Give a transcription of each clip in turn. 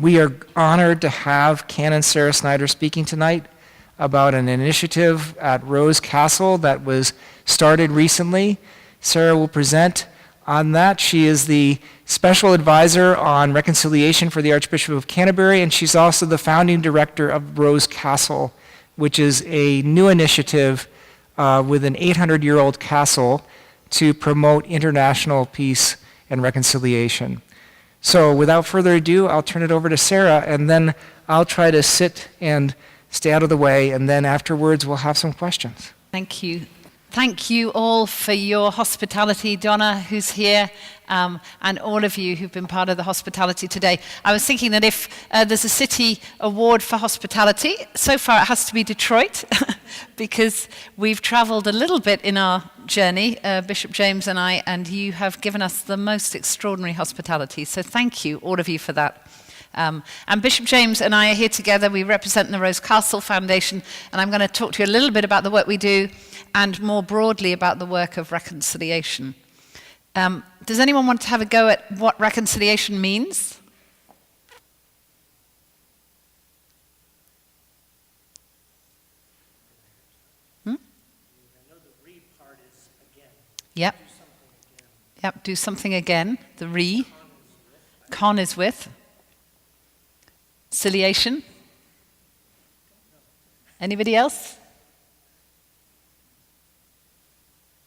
We are honored to have Canon Sarah Snyder speaking tonight about an initiative at Rose Castle that was started recently. Sarah will present on that. She is the special advisor on reconciliation for the Archbishop of Canterbury, and she's also the founding director of Rose Castle, which is a new initiative with an 800-year-old castle to promote international peace and reconciliation. So without further ado, I'll turn it over to Sarah, and then I'll try to sit and stay out of the way, and then afterwards we'll have some questions. Thank you. Thank you all for your hospitality, Donna, who's here, and all of you who've been part of the hospitality today. I was thinking that if there's a city award for hospitality, so far it has to be Detroit, because we've traveled a little bit in our journey, Bishop James and I, and you have given us the most extraordinary hospitality. So thank you, all of you, for that. And Bishop James and I are here together. We represent the Rose Castle Foundation, and I'm going to talk to you a little bit about the work we do and more broadly about the work of reconciliation. Does anyone want to have a go at what reconciliation means? I know the re part is again. Yep. Do something again. Yep, do something again. The re. Con is with. Conciliation? Anybody else?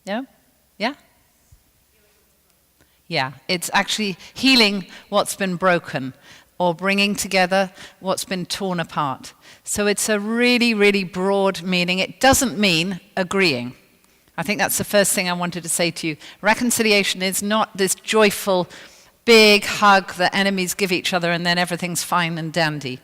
No? Yeah? Yeah, it's actually healing what's been broken or bringing together what's been torn apart. So it's a really, really broad meaning. It doesn't mean agreeing. I think that's the first thing I wanted to say to you. Reconciliation is not this joyful, big hug that enemies give each other and then everything's fine and dandy.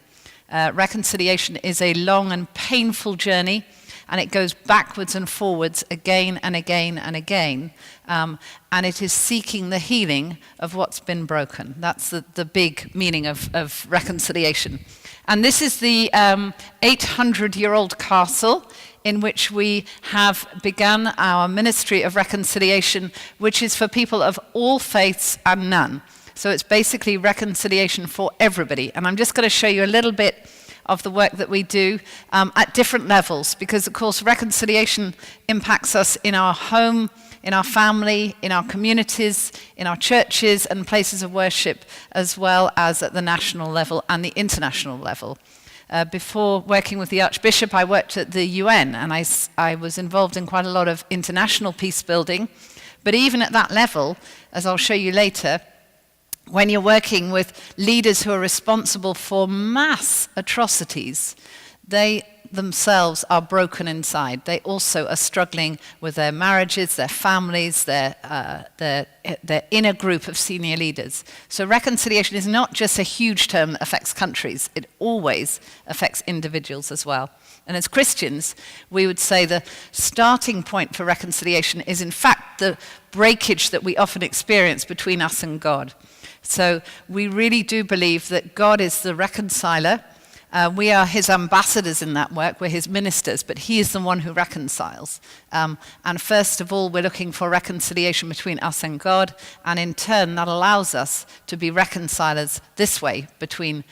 Reconciliation is a long and painful journey, and it goes backwards and forwards again and again and again. And it is seeking the healing of what's been broken. That's the big meaning of reconciliation. And this is the 800-year-old castle in which we have begun our ministry of reconciliation, which is for people of all faiths and none. So it's basically reconciliation for everybody. And I'm just going to show you a little bit of the work that we do at different levels, because of course reconciliation impacts us in our home, in our family, in our communities, in our churches and places of worship, as well as at the national level and the international level. Before working with the Archbishop, I worked at the UN, and I was involved in quite a lot of international peace building. But even at that level, as I'll show you later, when you're working with leaders who are responsible for mass atrocities, they themselves are broken inside. They also are struggling with their marriages, their families, their inner group of senior leaders. So reconciliation is not just a huge term that affects countries. It always affects individuals as well. And as Christians, we would say the starting point for reconciliation is in fact the breakage that we often experience between us and God. So we really do believe that God is the reconciler. We are his ambassadors in that work. We're his ministers, but he is the one who reconciles. And first of all, we're looking for reconciliation between us and God, and in turn, that allows us to be reconcilers this way between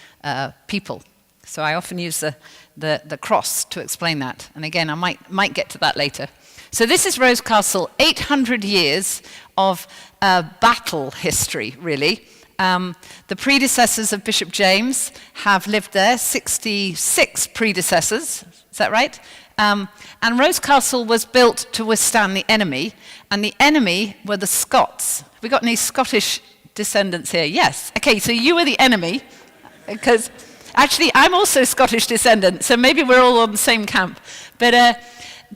people. So I often use the cross to explain that. And again, I might get to that later. So this is Rose Castle, 800 years of battle history, really. The predecessors of Bishop James have lived there, 66 predecessors, is that right? And Rose Castle was built to withstand the enemy, and the enemy were the Scots. Have we got any Scottish descendants here? Yes. Okay, so you were the enemy, because actually I'm also Scottish descendant, so maybe we're all on the same camp. But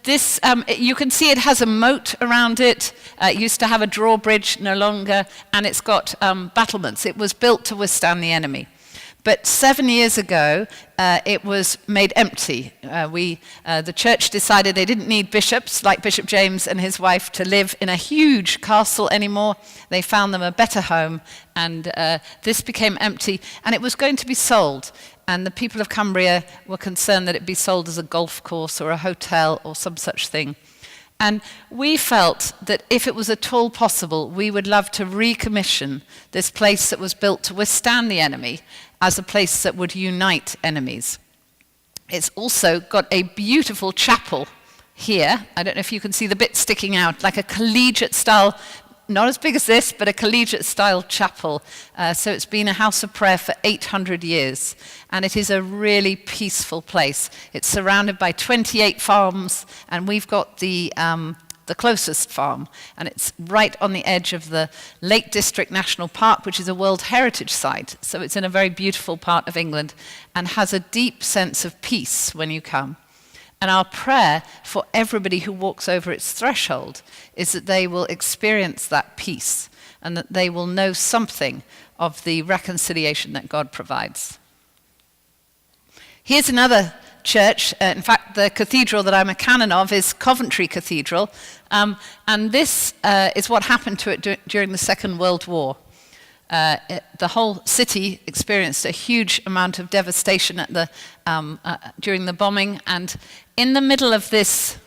this, you can see it has a moat around it. It used to have a drawbridge, no longer, and it's got battlements. It was built to withstand the enemy. But 7 years ago, it was made empty. The church decided they didn't need bishops like Bishop James and his wife to live in a huge castle anymore. They found them a better home, and this became empty, and it was going to be sold. And the people of Cumbria were concerned that it be sold as a golf course or a hotel or some such thing. And we felt that if it was at all possible, we would love to recommission this place that was built to withstand the enemy as a place that would unite enemies. It's also got a beautiful chapel here. I don't know if you can see the bit sticking out, like a collegiate style, not as big as this, but a collegiate style chapel. So it's been a house of prayer for 800 years. And it is a really peaceful place. It's surrounded by 28 farms, and we've got the closest farm. And it's right on the edge of the Lake District National Park, which is a World Heritage Site. So it's in a very beautiful part of England and has a deep sense of peace when you come. And our prayer for everybody who walks over its threshold is that they will experience that peace and that they will know something of the reconciliation that God provides. Here's another church. In fact, the cathedral that I'm a canon of is Coventry Cathedral. And this is what happened to it during the Second World War. The whole city experienced a huge amount of devastation during the bombing, and in the middle of this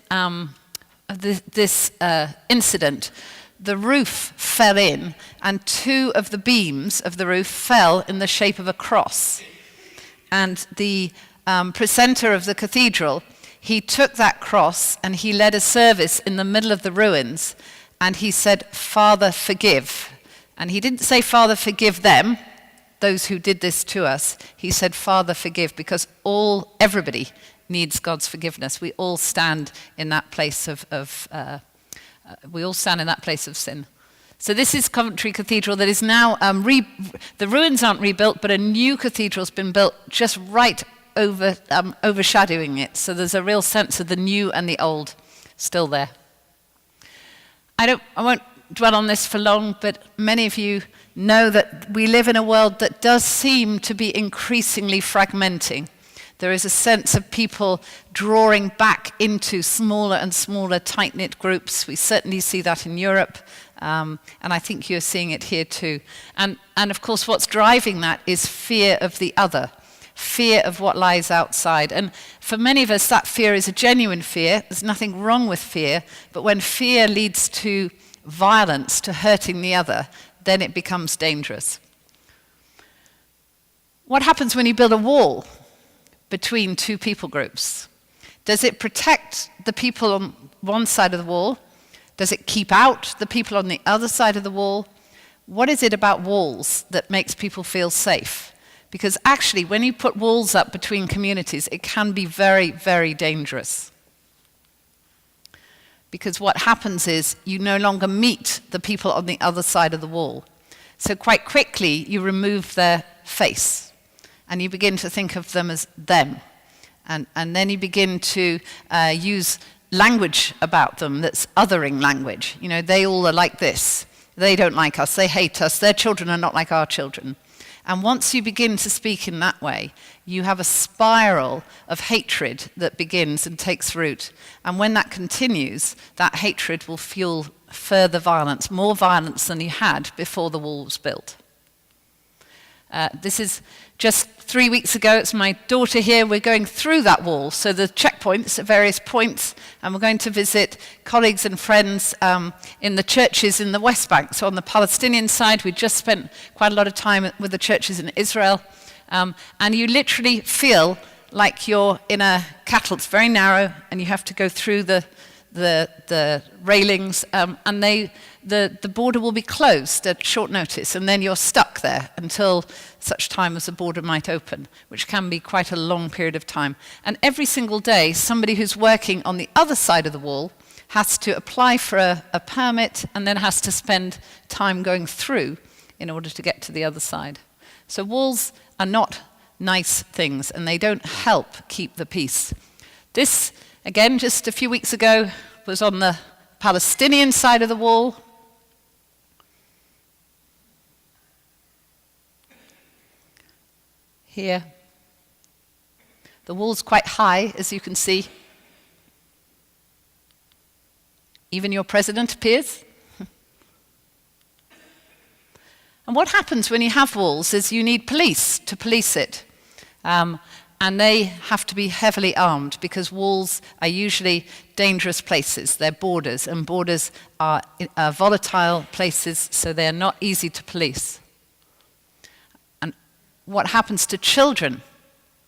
incident, the roof fell in, and two of the beams of the roof fell in the shape of a cross. And the precentor of the cathedral, he took that cross and he led a service in the middle of the ruins, and he said, "Father, forgive." And he didn't say, "Father, forgive them, those who did this to us." He said, "Father, forgive," because everybody needs God's forgiveness. We all stand in that place of sin. So this is Coventry Cathedral that is now the ruins aren't rebuilt, but a new cathedral's been built just right overshadowing it. So there's a real sense of the new and the old still there. I won't dwell on this for long, but many of you know that we live in a world that does seem to be increasingly fragmenting. There is a sense of people drawing back into smaller and smaller tight-knit groups. We certainly see that in Europe, and I think you're seeing it here too. And of course, what's driving that is fear of the other, fear of what lies outside. And for many of us, that fear is a genuine fear. There's nothing wrong with fear, but when fear leads to violence, to hurting the other, then it becomes dangerous. What happens when you build a wall between two people groups? Does it protect the people on one side of the wall? Does it keep out the people on the other side of the wall? What is it about walls that makes people feel safe? Because actually, when you put walls up between communities, it can be very, very dangerous. Because what happens is you no longer meet the people on the other side of the wall. So quite quickly, you remove their face, and you begin to think of them as them. And then you begin to use language about them that's othering language. You know, they all are like this. They don't like us. They hate us. Their children are not like our children. And once you begin to speak in that way, you have a spiral of hatred that begins and takes root. And when that continues, that hatred will fuel further violence, more violence than you had before the wall was built. This is just 3 weeks ago. It's my daughter here. We're going through that wall. So the checkpoints at various points, and we're going to visit colleagues and friends in the churches in the West Bank. So on the Palestinian side, we just spent quite a lot of time with the churches in Israel. And you literally feel like you're in a cattle. It's very narrow, and you have to go through the railings, and the border will be closed at short notice, and then you're stuck there until such time as the border might open, which can be quite a long period of time. And every single day, somebody who's working on the other side of the wall has to apply for a permit and then has to spend time going through in order to get to the other side. So walls are not nice things, and they don't help keep the peace. This, again, just a few weeks ago, was on the Palestinian side of the wall. Here. The wall's quite high, as you can see. Even your president appears. And what happens when you have walls is you need police to police it. and they have to be heavily armed because walls are usually dangerous places. They're borders, and borders are volatile places, so they're not easy to police. And what happens to children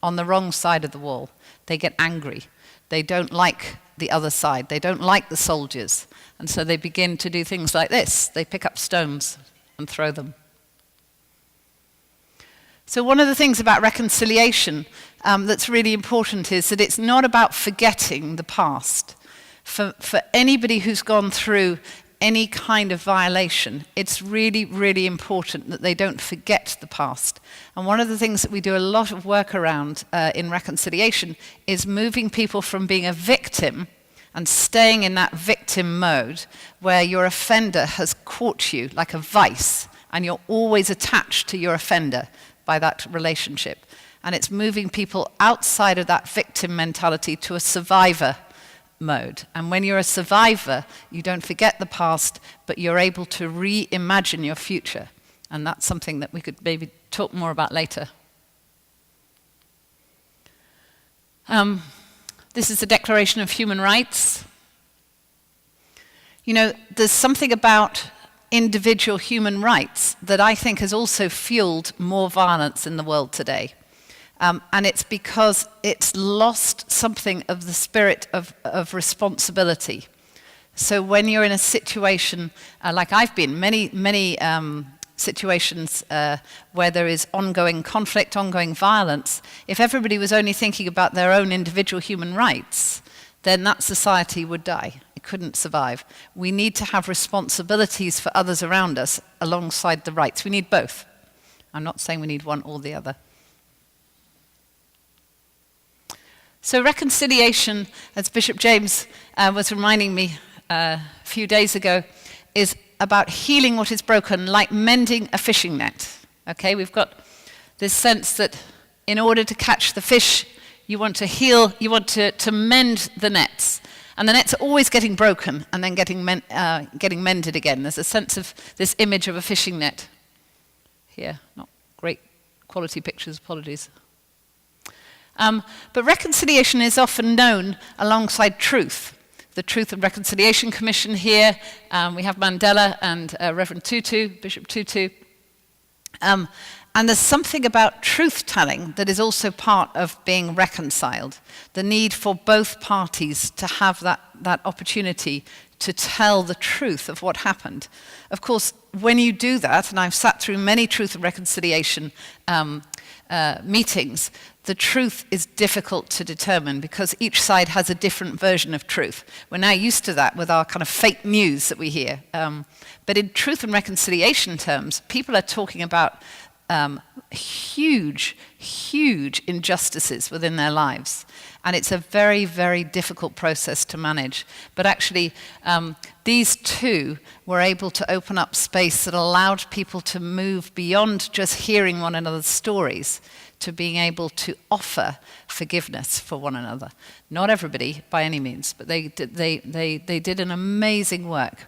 on the wrong side of the wall? They get angry. They don't like the other side. They don't like the soldiers. And so they begin to do things like this. They pick up stones and throw them. So one of the things about reconciliation that's really important is that it's not about forgetting the past. For anybody who's gone through any kind of violation, it's really, really important that they don't forget the past. And one of the things that we do a lot of work around in reconciliation is moving people from being a victim and staying in that victim mode where your offender has caught you like a vice and you're always attached to your offender by that relationship. And it's moving people outside of that victim mentality to a survivor mode. And when you're a survivor, you don't forget the past, but you're able to reimagine your future. And that's something that we could maybe talk more about later. This is the Declaration of Human Rights. You know, there's something about individual human rights that I think has also fueled more violence in the world today. And it's because it's lost something of the spirit of responsibility. So when you're in a situation, like I've been, many situations where there is ongoing conflict, ongoing violence, if everybody was only thinking about their own individual human rights, then that society would die. It couldn't survive. We need to have responsibilities for others around us alongside the rights. We need both. I'm not saying we need one or the other. So reconciliation, as Bishop James was reminding me a few days ago, is about healing what is broken, like mending a fishing net. Okay, we've got this sense that in order to catch the fish, you want to heal, you want to mend the nets. And the nets are always getting broken and then getting mended again. There's a sense of this image of a fishing net here. Not great quality pictures, apologies. But reconciliation is often known alongside truth. The Truth and Reconciliation Commission here. We have Mandela and Reverend Tutu, Bishop Tutu. And there's something about truth-telling that is also part of being reconciled. The need for both parties to have that opportunity to tell the truth of what happened. Of course, when you do that, and I've sat through many Truth and Reconciliation meetings, the truth is difficult to determine because each side has a different version of truth. We're now used to that with our kind of fake news that we hear. But in Truth and Reconciliation terms, people are talking about huge injustices within their lives. And it's a very, very difficult process to manage. But actually, these two were able to open up space that allowed people to move beyond just hearing one another's stories to being able to offer forgiveness for one another. Not everybody, by any means, but they did an amazing work.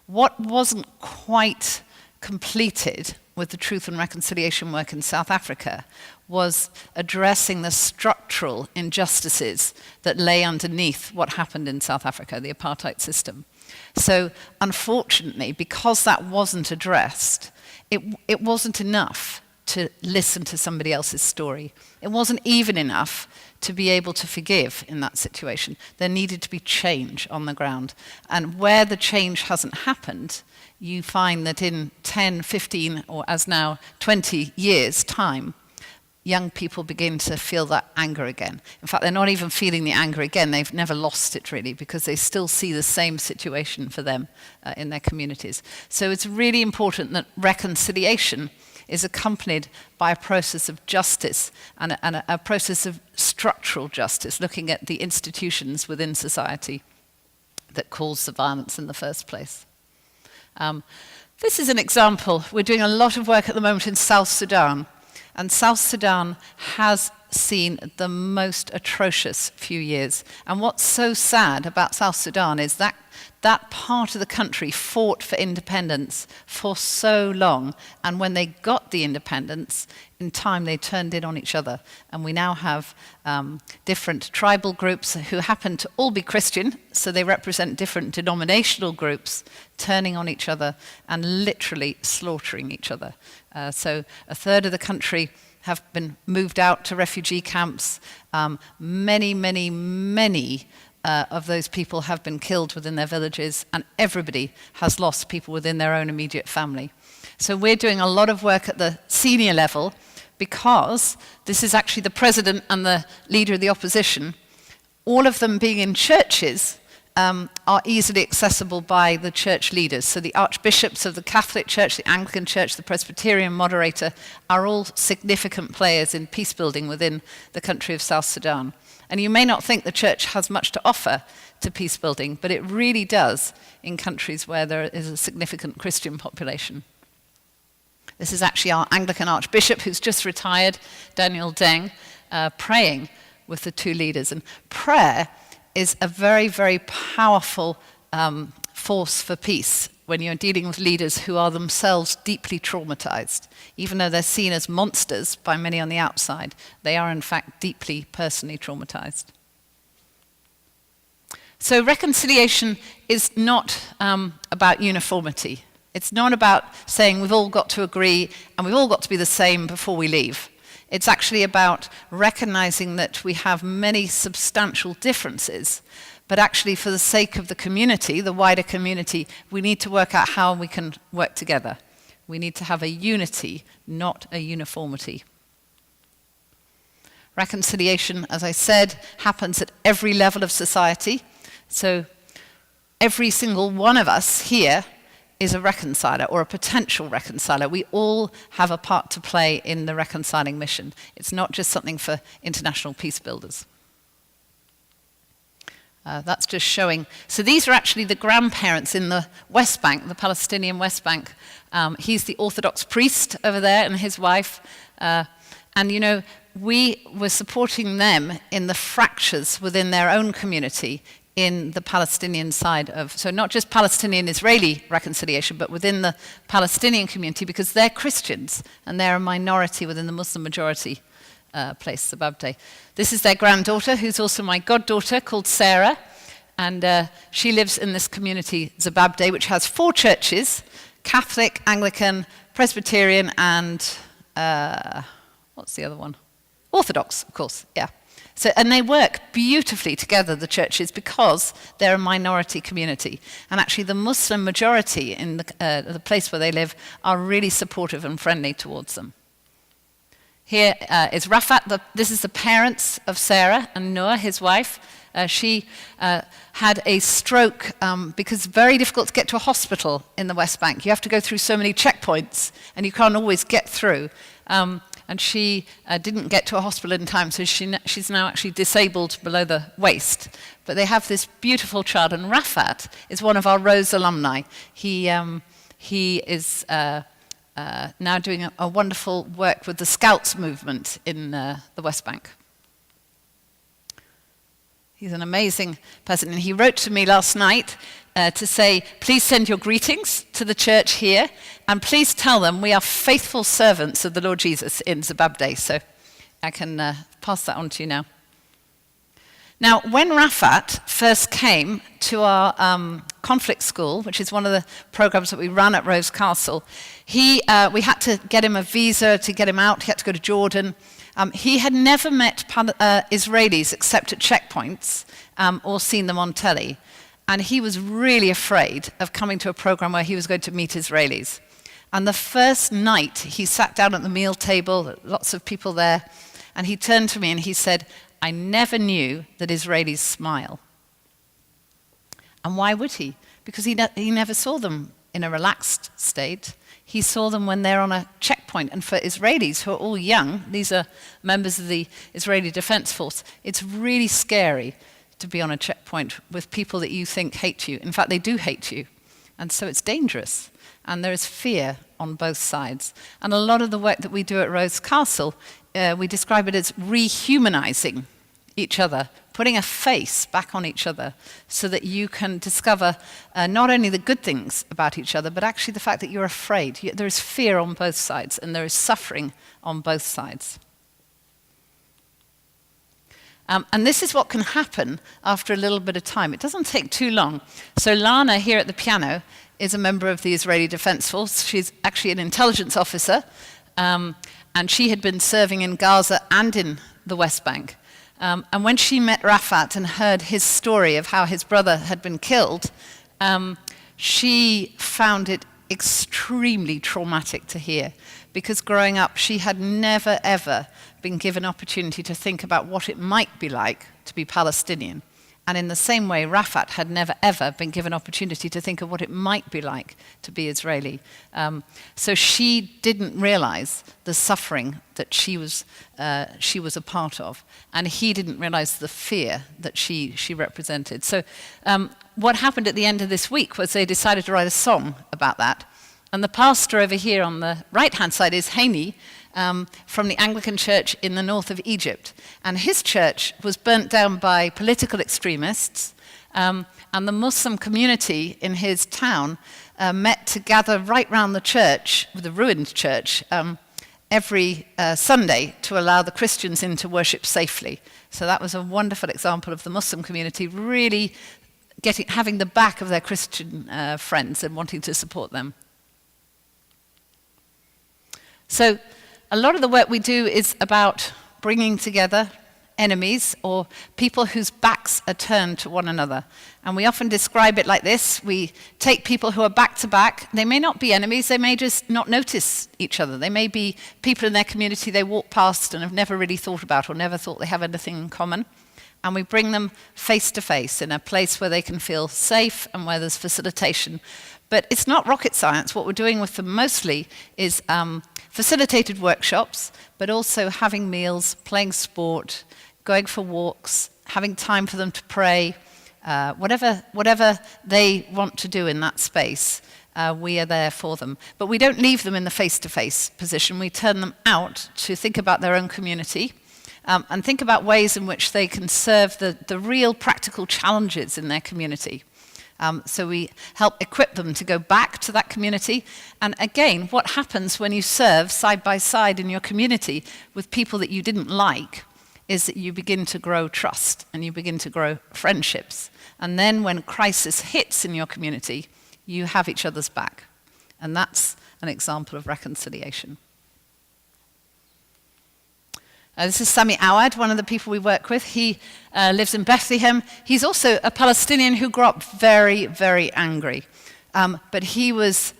What wasn't quite completed with the Truth and Reconciliation work in South Africa was addressing the structural injustices that lay underneath what happened in South Africa, the apartheid system. So unfortunately, because that wasn't addressed, it wasn't enough to listen to somebody else's story. It wasn't even enough to be able to forgive in that situation. There needed to be change on the ground. And where the change hasn't happened, you find that in 10, 15, or as now 20 years' time, young people begin to feel that anger again. In fact, they're not even feeling the anger again. They've never lost it, really, because they still see the same situation for them in their communities. So it's really important that reconciliation is accompanied by a process of justice and a process of structural justice, looking at the institutions within society that caused the violence in the first place. This is an example. We're doing a lot of work at the moment in South Sudan. And South Sudan has seen the most atrocious few years. And what's so sad about South Sudan is that that part of the country fought for independence for so long, and when they got the independence, in time they turned in on each other. And we now have different tribal groups who happen to all be Christian, so they represent different denominational groups turning on each other and literally slaughtering each other. So a third of the country have been moved out to refugee camps. Many of those people have been killed within their villages, and everybody has lost people within their own immediate family. So we're doing a lot of work at the senior level, because this is actually the president and the leader of the opposition, all of them being in churches, are easily accessible by the church leaders. So the archbishops of the Catholic Church, the Anglican Church, the Presbyterian moderator are all significant players in peace building within the country of South Sudan. And you may not think the church has much to offer to peace building, but it really does in countries where there is a significant Christian population. This is actually our Anglican Archbishop, who's just retired, Daniel Deng, praying with the two leaders. And prayer is a very, very powerful force for peace when you're dealing with leaders who are themselves deeply traumatized. Even though they're seen as monsters by many on the outside, they are in fact deeply personally traumatized. So reconciliation is not about uniformity. It's not about saying we've all got to agree and we've all got to be the same before we leave. It's actually about recognizing that we have many substantial differences, but actually for the sake of the community, the wider community, we need to work out how we can work together. We need to have a unity, not a uniformity. Reconciliation, as I said, happens at every level of society. So every single one of us here is a reconciler or a potential reconciler. We all have a part to play in the reconciling mission. It's not just something for international peace builders. That's just showing. So these are actually the grandparents in the West Bank, the Palestinian West Bank. He's the Orthodox priest over there and his wife. And you know, we were supporting them in the fractures within their own community in the Palestinian side of, so not just Palestinian-Israeli reconciliation, but within the Palestinian community, because they're Christians and they're a minority within the Muslim majority place, Zababde. This is their granddaughter, who's also my goddaughter, called Sarah, and she lives in this community, Zababde, which has 4 churches, Catholic, Anglican, Presbyterian, and what's the other one? Orthodox, of course, yeah. So, and they work beautifully together, the churches, because they're a minority community. And actually the Muslim majority in the place where they live are really supportive and friendly towards them. Here is Rafat. This is the parents of Sarah and Noah, his wife. She had a stroke because it's very difficult to get to a hospital in the West Bank. You have to go through so many checkpoints, and you can't always get through. And she didn't get to a hospital in time, so she's now actually disabled below the waist. But they have this beautiful child, and Rafat is one of our Rose alumni. He is now doing a wonderful work with the Scouts movement in the West Bank. He's an amazing person, and he wrote to me last night to say, please send your greetings to the church here, and please tell them we are faithful servants of the Lord Jesus in Zababde. So I can pass that on to you now. Now, when Rafat first came to our conflict school, which is one of the programs that we run at Rose Castle, we had to get him a visa to get him out. He had to go to Jordan. He had never met Israelis except at checkpoints or seen them on telly. And he was really afraid of coming to a program where he was going to meet Israelis. And the first night, he sat down at the meal table, lots of people there, and he turned to me and he said, I never knew that Israelis smile. And why would he? Because he never saw them in a relaxed state. He saw them when they're on a checkpoint. And for Israelis, who are all young, these are members of the Israeli Defense Force, it's really scary to be on a checkpoint with people that you think hate you. In fact, they do hate you. And so it's dangerous. And there is fear on both sides. And a lot of the work that we do at Rose Castle we describe it as rehumanizing each other, putting a face back on each other so that you can discover not only the good things about each other, but actually the fact that you're afraid. There is fear on both sides, and there is suffering on both sides. And this is what can happen after a little bit of time. It doesn't take too long. So Lana, here at the piano, is a member of the Israeli Defense Force. She's actually an intelligence officer, and she had been serving in Gaza and in the West Bank. And when she met Rafat and heard his story of how his brother had been killed, she found it extremely traumatic to hear, because growing up she had never ever been given opportunity to think about what it might be like to be Palestinian. And in the same way, Rafat had never ever been given opportunity to think of what it might be like to be Israeli. So she didn't realize the suffering that she was a part of, and he didn't realize the fear that she represented. So what happened at the end of this week was they decided to write a song about that. And the pastor over here on the right-hand side is Haney, from the Anglican Church in the north of Egypt. And his church was burnt down by political extremists, and the Muslim community in his town met to gather right round the church, the ruined church, every Sunday to allow the Christians in to worship safely. So that was a wonderful example of the Muslim community really having the back of their Christian friends and wanting to support them. So a lot of the work we do is about bringing together enemies or people whose backs are turned to one another. And we often describe it like this. We take people who are back to back. They may not be enemies. They may just not notice each other. They may be people in their community they walk past and have never really thought about or never thought they have anything in common. And we bring them face to face in a place where they can feel safe and where there's facilitation. But it's not rocket science. What we're doing with them mostly is facilitated workshops, but also having meals, playing sport, going for walks, having time for them to pray, whatever they want to do in that space, we are there for them. But we don't leave them in the face-to-face position. We turn them out to think about their own community and think about ways in which they can serve the real practical challenges in their community. So we help equip them to go back to that community. And again, what happens when you serve side by side in your community with people that you didn't like is that you begin to grow trust and you begin to grow friendships. And then when crisis hits in your community, you have each other's back. And that's an example of reconciliation. This is Sami Awad, one of the people we work with. He lives in Bethlehem. He's also a Palestinian who grew up very, very angry. But he was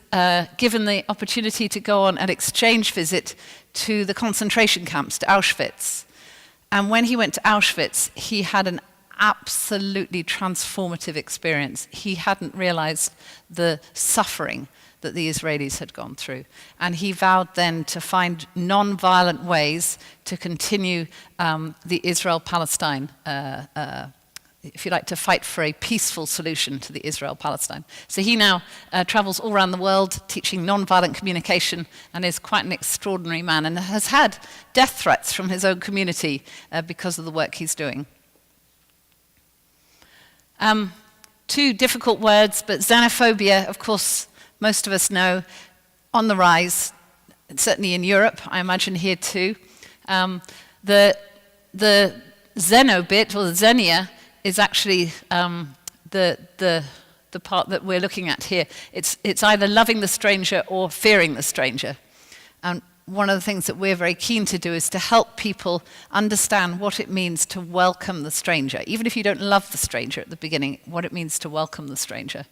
given the opportunity to go on an exchange visit to the concentration camps, to Auschwitz. And when he went to Auschwitz, he had an absolutely transformative experience. He hadn't realized the suffering that the Israelis had gone through. And he vowed then to find non-violent ways to continue the Israel-Palestine, if you like, to fight for a peaceful solution to the Israel-Palestine. So he now travels all around the world teaching non-violent communication and is quite an extraordinary man and has had death threats from his own community because of the work he's doing. Two difficult words, but xenophobia, of course, most of us know, on the rise, certainly in Europe, I imagine here too. The xeno bit, or the xenia, is actually the part that we're looking at here. It's either loving the stranger or fearing the stranger. And one of the things that we're very keen to do is to help people understand what it means to welcome the stranger, even if you don't love the stranger at the beginning, what it means to welcome the stranger.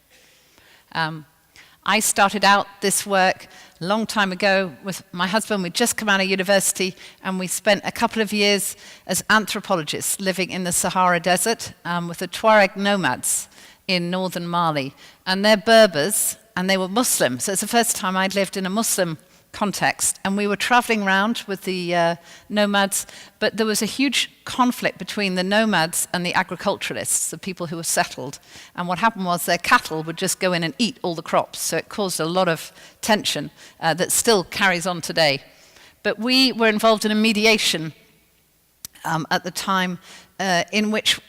I started out this work a long time ago with my husband. We'd just come out of university, and we spent a couple of years as anthropologists living in the Sahara Desert with the Tuareg nomads in northern Mali. And they're Berbers, and they were Muslim. So it's the first time I'd lived in a Muslim context, and we were traveling around with the nomads, but there was a huge conflict between the nomads and the agriculturalists, the people who were settled. And what happened was their cattle would just go in and eat all the crops, so it caused a lot of tension that still carries on today. But we were involved in a mediation at the time in which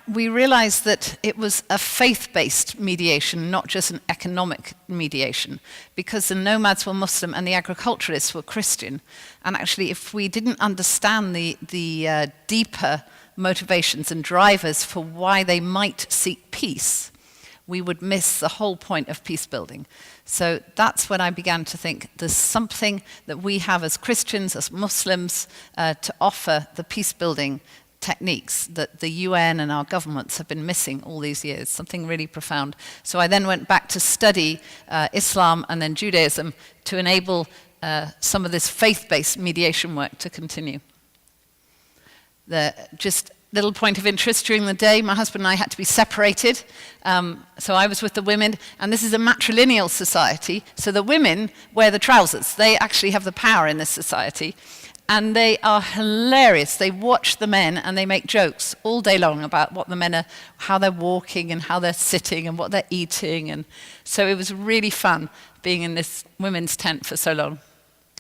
we realized that it was a faith-based mediation, not just an economic mediation, because the nomads were Muslim and the agriculturalists were Christian. And actually, if we didn't understand the deeper motivations and drivers for why they might seek peace, we would miss the whole point of peace building. So that's when I began to think there's something that we have as Christians, as Muslims, to offer the peace building techniques that the UN and our governments have been missing all these years, something really profound. So I then went back to study Islam and then Judaism to enable some of this faith-based mediation work to continue. Just little point of interest, during the day, my husband and I had to be separated. So I was with the women, and this is a matrilineal society, so the women wear the trousers. They actually have the power in this society. And they are hilarious. They watch the men and they make jokes all day long about what the men are, how they're walking and how they're sitting and what they're eating. And so it was really fun being in this women's tent for so long.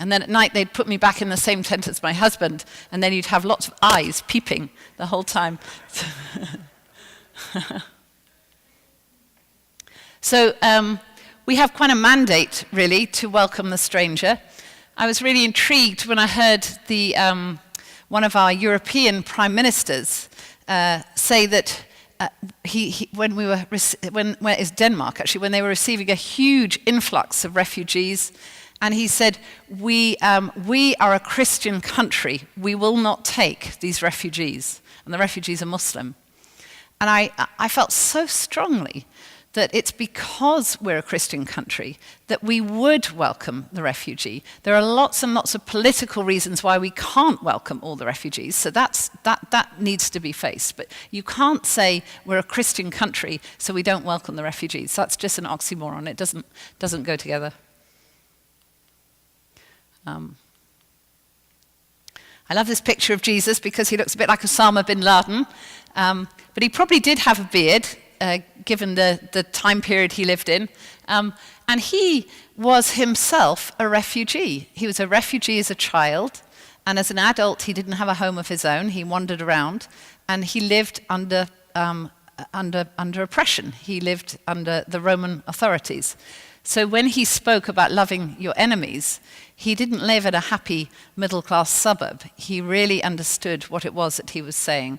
And then at night they'd put me back in the same tent as my husband, and then you'd have lots of eyes peeping the whole time. So we have quite a mandate, really, to welcome the stranger. I was really intrigued when I heard one of our European prime ministers say that it's Denmark actually, when they were receiving a huge influx of refugees, and he said, we are a Christian country. We will not take these refugees, and the refugees are Muslim. And I felt so strongly that it's because we're a Christian country that we would welcome the refugee. There are lots and lots of political reasons why we can't welcome all the refugees, so that needs to be faced. But you can't say we're a Christian country, so we don't welcome the refugees. That's just an oxymoron. It doesn't go together. I love this picture of Jesus because he looks a bit like Osama bin Laden, but he probably did have a beard, given the time period he lived in. And he was himself a refugee. He was a refugee as a child, and as an adult he didn't have a home of his own. He wandered around, and he lived under oppression. He lived under the Roman authorities. So when he spoke about loving your enemies, he didn't live in a happy middle-class suburb. He really understood what it was that he was saying.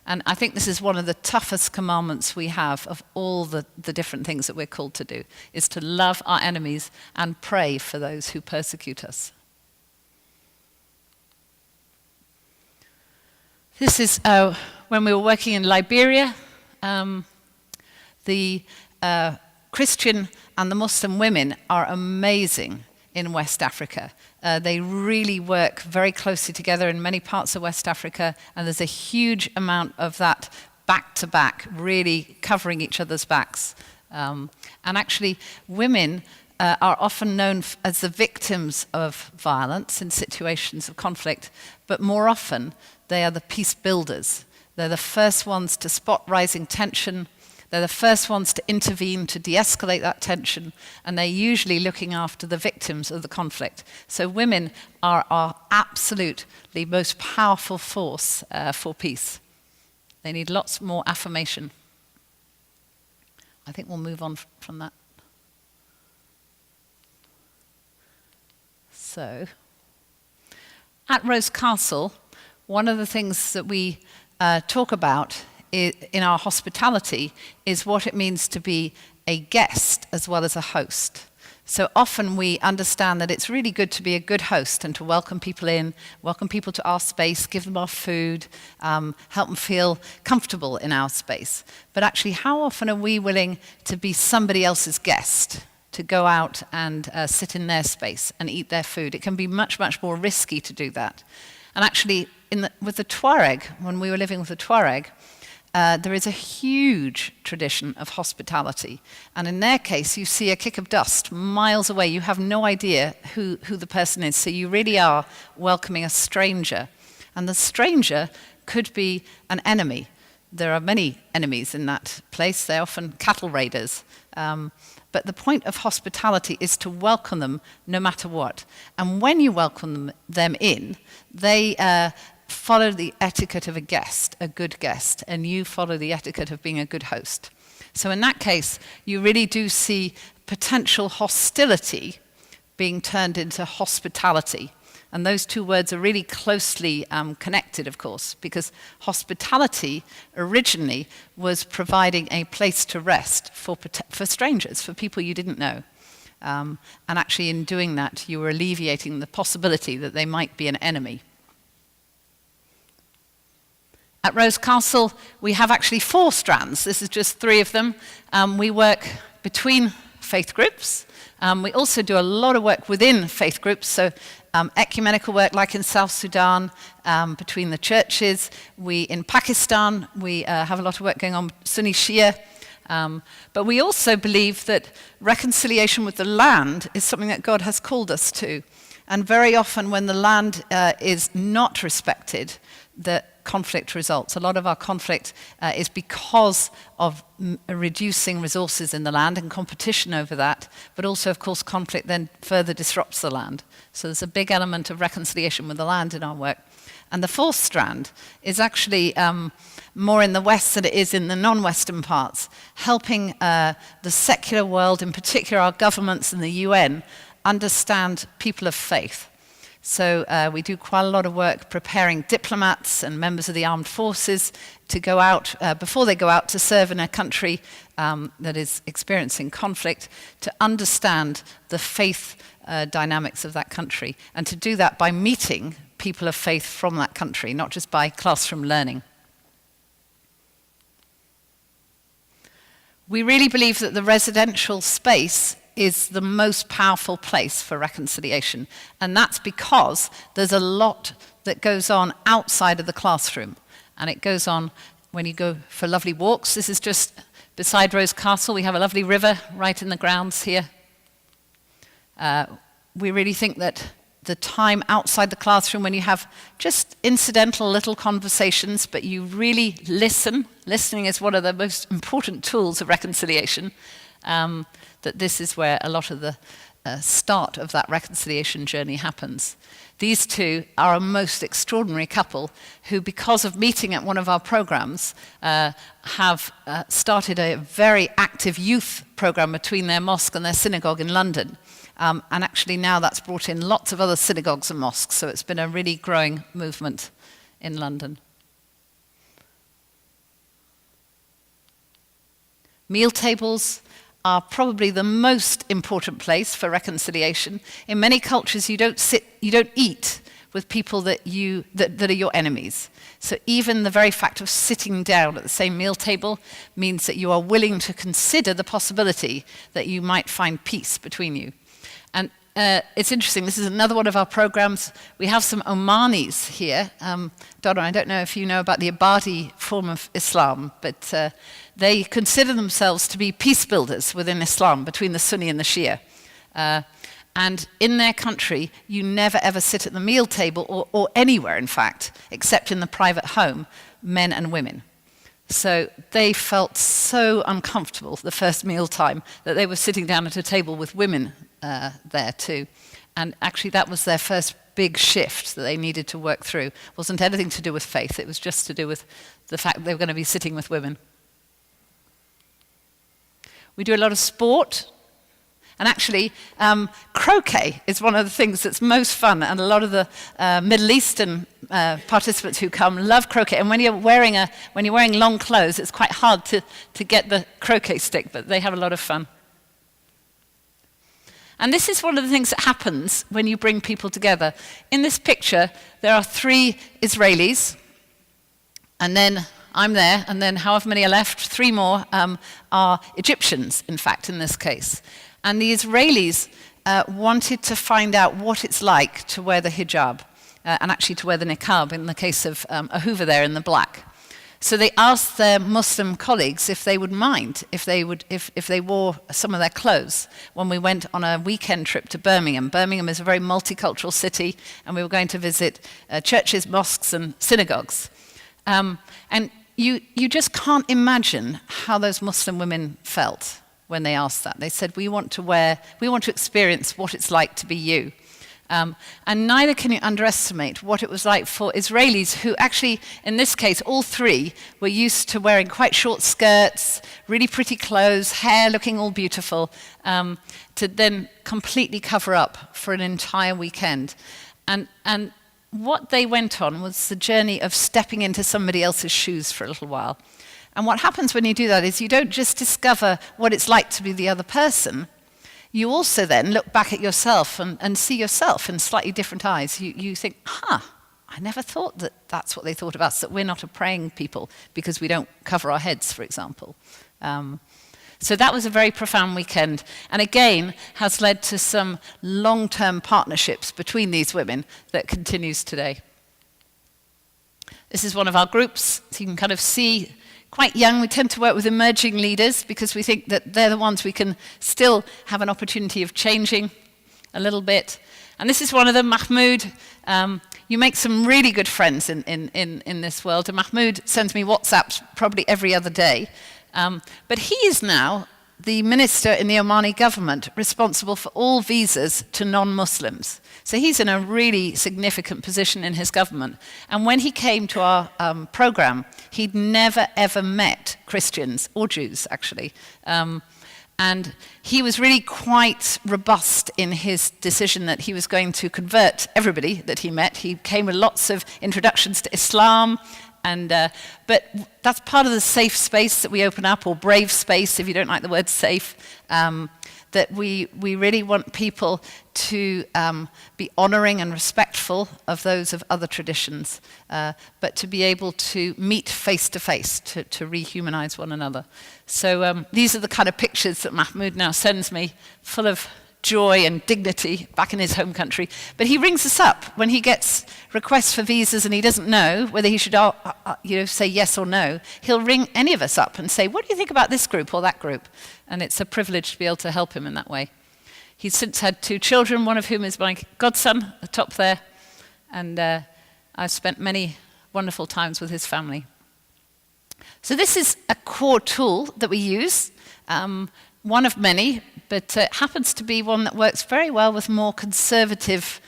And I think this is one of the toughest commandments we have of all the different things that we're called to do, is to love our enemies and pray for those who persecute us. This is when we were working in Liberia. The Christian and the Muslim women are amazing in West Africa. They really work very closely together in many parts of West Africa, and there's a huge amount of that back-to-back, really covering each other's backs. And actually, women are often known as the victims of violence in situations of conflict, but more often, they are the peace builders. They're the first ones to spot rising tension. They're the first ones to intervene to de-escalate that tension, and they're usually looking after the victims of the conflict. So women are our absolutely most powerful force for peace. They need lots more affirmation. I think we'll move on from that. So, at Rose Castle, one of the things that we talk about in our hospitality is what it means to be a guest as well as a host. So often we understand that it's really good to be a good host and to welcome people in, welcome people to our space, give them our food, help them feel comfortable in our space. But actually, how often are we willing to be somebody else's guest, to go out and sit in their space and eat their food? It can be much, much more risky to do that. And actually, with the Tuareg, when we were living with the Tuareg, there is a huge tradition of hospitality. And in their case, you see a kick of dust miles away. You have no idea who the person is. So you really are welcoming a stranger. And the stranger could be an enemy. there are many enemies in that place. They're often cattle raiders. But the point of hospitality is to welcome them no matter what. And when you welcome them in, they follow the etiquette of a guest, a good guest, and you follow the etiquette of being a good host. So in that case, you really do see potential hostility being turned into hospitality. And those two words are really closely connected, of course, because hospitality originally was providing a place to rest for strangers, for people you didn't know. And actually in doing that, you were alleviating the possibility that they might be an enemy. At Rose Castle, we have actually 4 strands. This is just 3 of them. We work between faith groups. We also do a lot of work within faith groups, so ecumenical work like in South Sudan, between the churches. In Pakistan, we have a lot of work going on, Sunni Shia. But we also believe that reconciliation with the land is something that God has called us to. And very often when the land is not respected, the conflict results. A lot of our conflict is because of reducing resources in the land and competition over that, but also, of course, conflict then further disrupts the land. So there's a big element of reconciliation with the land in our work. And the 4th strand is actually more in the West than it is in the non-Western parts, helping the secular world, in particular our governments and the UN, understand people of faith. So we do quite a lot of work preparing diplomats and members of the armed forces to go out, before they go out to serve in a country that is experiencing conflict, to understand the faith dynamics of that country, and to do that by meeting people of faith from that country, not just by classroom learning. We really believe that the residential space is the most powerful place for reconciliation. And that's because there's a lot that goes on outside of the classroom. And it goes on when you go for lovely walks. This is just beside Rose Castle. We have a lovely river right in the grounds here. We really think that the time outside the classroom when you have just incidental little conversations, but you really listen. Listening is one of the most important tools of reconciliation. That this is where a lot of the start of that reconciliation journey happens. These 2 are a most extraordinary couple who, because of meeting at one of our programs, have started a very active youth program between their mosque and their synagogue in London. And actually now that's brought in lots of other synagogues and mosques, so it's been a really growing movement in London. Meal tables are probably the most important place for reconciliation. In many cultures, you don't eat with people that are your enemies. So even the very fact of sitting down at the same meal table means that you are willing to consider the possibility that you might find peace between you. And it's interesting, this is another one of our programs. We have some Omanis here. Donna, I don't know if you know about the Ibadi form of Islam, but they consider themselves to be peace builders within Islam, between the Sunni and the Shia. And in their country, you never ever sit at the meal table, or anywhere, in fact, except in the private home, men and women. So they felt so uncomfortable the first meal time that they were sitting down at a table with women there too. And actually that was their first big shift that they needed to work through. It wasn't anything to do with faith, it was just to do with the fact that they were going to be sitting with women. We do a lot of sport. And actually, croquet is one of the things that's most fun, and a lot of the Middle Eastern participants who come love croquet. And when you're wearing long clothes, it's quite hard to get the croquet stick, but they have a lot of fun. And this is one of the things that happens when you bring people together. In this picture, there are 3 Israelis, and then I'm there, and then however many are left, 3 more are Egyptians, in fact, in this case. And the Israelis wanted to find out what it's like to wear the hijab, and actually to wear the niqab in the case of Ahuva there in the black. So they asked their Muslim colleagues if they would mind if they wore some of their clothes when we went on a weekend trip to Birmingham. Birmingham is a very multicultural city, and we were going to visit churches, mosques, and synagogues. And you just can't imagine how those Muslim women felt when they asked that. They said, we want to experience what it's like to be you. And neither can you underestimate what it was like for Israelis who actually, in this case, all three were used to wearing quite short skirts, really pretty clothes, hair looking all beautiful, to then completely cover up for an entire weekend. And what they went on was the journey of stepping into somebody else's shoes for a little while. And what happens when you do that is you don't just discover what it's like to be the other person. You also then look back at yourself and see yourself in slightly different eyes. You think, I never thought that that's what they thought of us, that we're not a praying people because we don't cover our heads, for example. So that was a very profound weekend, and again has led to some long-term partnerships between these women that continues today. This is one of our groups, so you can kind of see, quite young. We tend to work with emerging leaders because we think that they're the ones we can still have an opportunity of changing a little bit. And this is one of them, Mahmoud. You make some really good friends in this world, and Mahmoud sends me WhatsApps probably every other day. But he is now the minister in the Omani government responsible for all visas to non-Muslims. So he's in a really significant position in his government. And when he came to our program, he'd never, ever met Christians, or Jews, actually. And he was really quite robust in his decision that he was going to convert everybody that he met. He came with lots of introductions to Islam. But that's part of the safe space that we open up, or brave space, if you don't like the word safe, that we really want people to be honoring and respectful of those of other traditions, but to be able to meet face to face, to rehumanize one another. So these are the kind of pictures that Mahmoud now sends me, full of joy and dignity back in his home country. But he rings us up when he gets requests for visas and he doesn't know whether he should say yes or no. He'll ring any of us up and say, what do you think about this group or that group? And it's a privilege to be able to help him in that way. He's since had 2 children, one of whom is my godson, at the top there. And I've spent many wonderful times with his family. So this is a core tool that we use, one of many, but it happens to be one that works very well with more conservative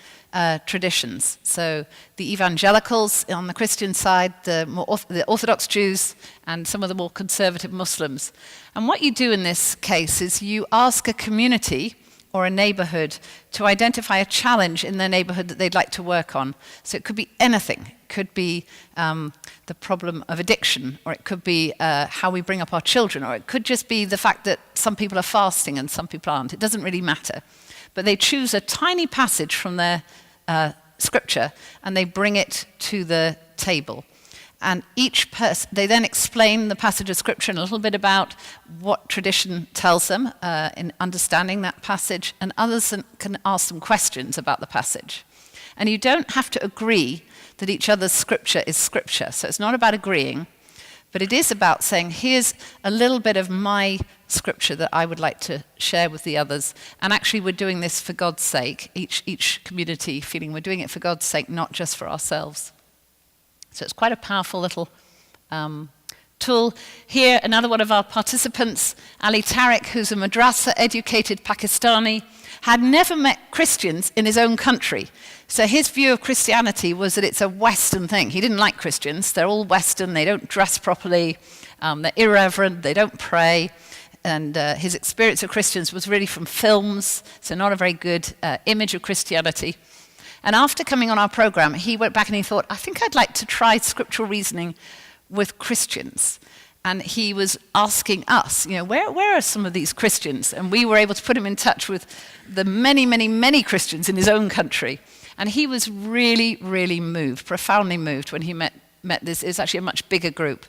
traditions. So the evangelicals on the Christian side, the Orthodox Jews, and some of the more conservative Muslims. And what you do in this case is you ask a community or a neighborhood to identify a challenge in their neighborhood that they'd like to work on. So it could be anything. It could be the problem of addiction, or it could be how we bring up our children, or it could just be the fact that some people are fasting and some people aren't. It doesn't really matter. But they choose a tiny passage from their scripture and they bring it to the table. And each person, they then explain the passage of scripture and a little bit about what tradition tells them in understanding that passage, and others can ask them questions about the passage. And you don't have to agree that each other's scripture is scripture. So it's not about agreeing, but it is about saying, here's a little bit of my scripture that I would like to share with the others. And actually we're doing this for God's sake, each community feeling we're doing it for God's sake, not just for ourselves. So it's quite a powerful little tool. Here, another one of our participants, Ali Tariq, who's a madrasa-educated Pakistani, had never met Christians in his own country. So his view of Christianity was that it's a Western thing. He didn't like Christians. They're all Western. They don't dress properly. They're irreverent. They don't pray. And his experience of Christians was really from films, so not a very good image of Christianity. And after coming on our program, he went back and he thought, I think I'd like to try scriptural reasoning with Christians. And he was asking us, where are some of these Christians? And we were able to put him in touch with the many, many, many Christians in his own country. And he was really, really moved, profoundly moved when he met this. It was actually a much bigger group,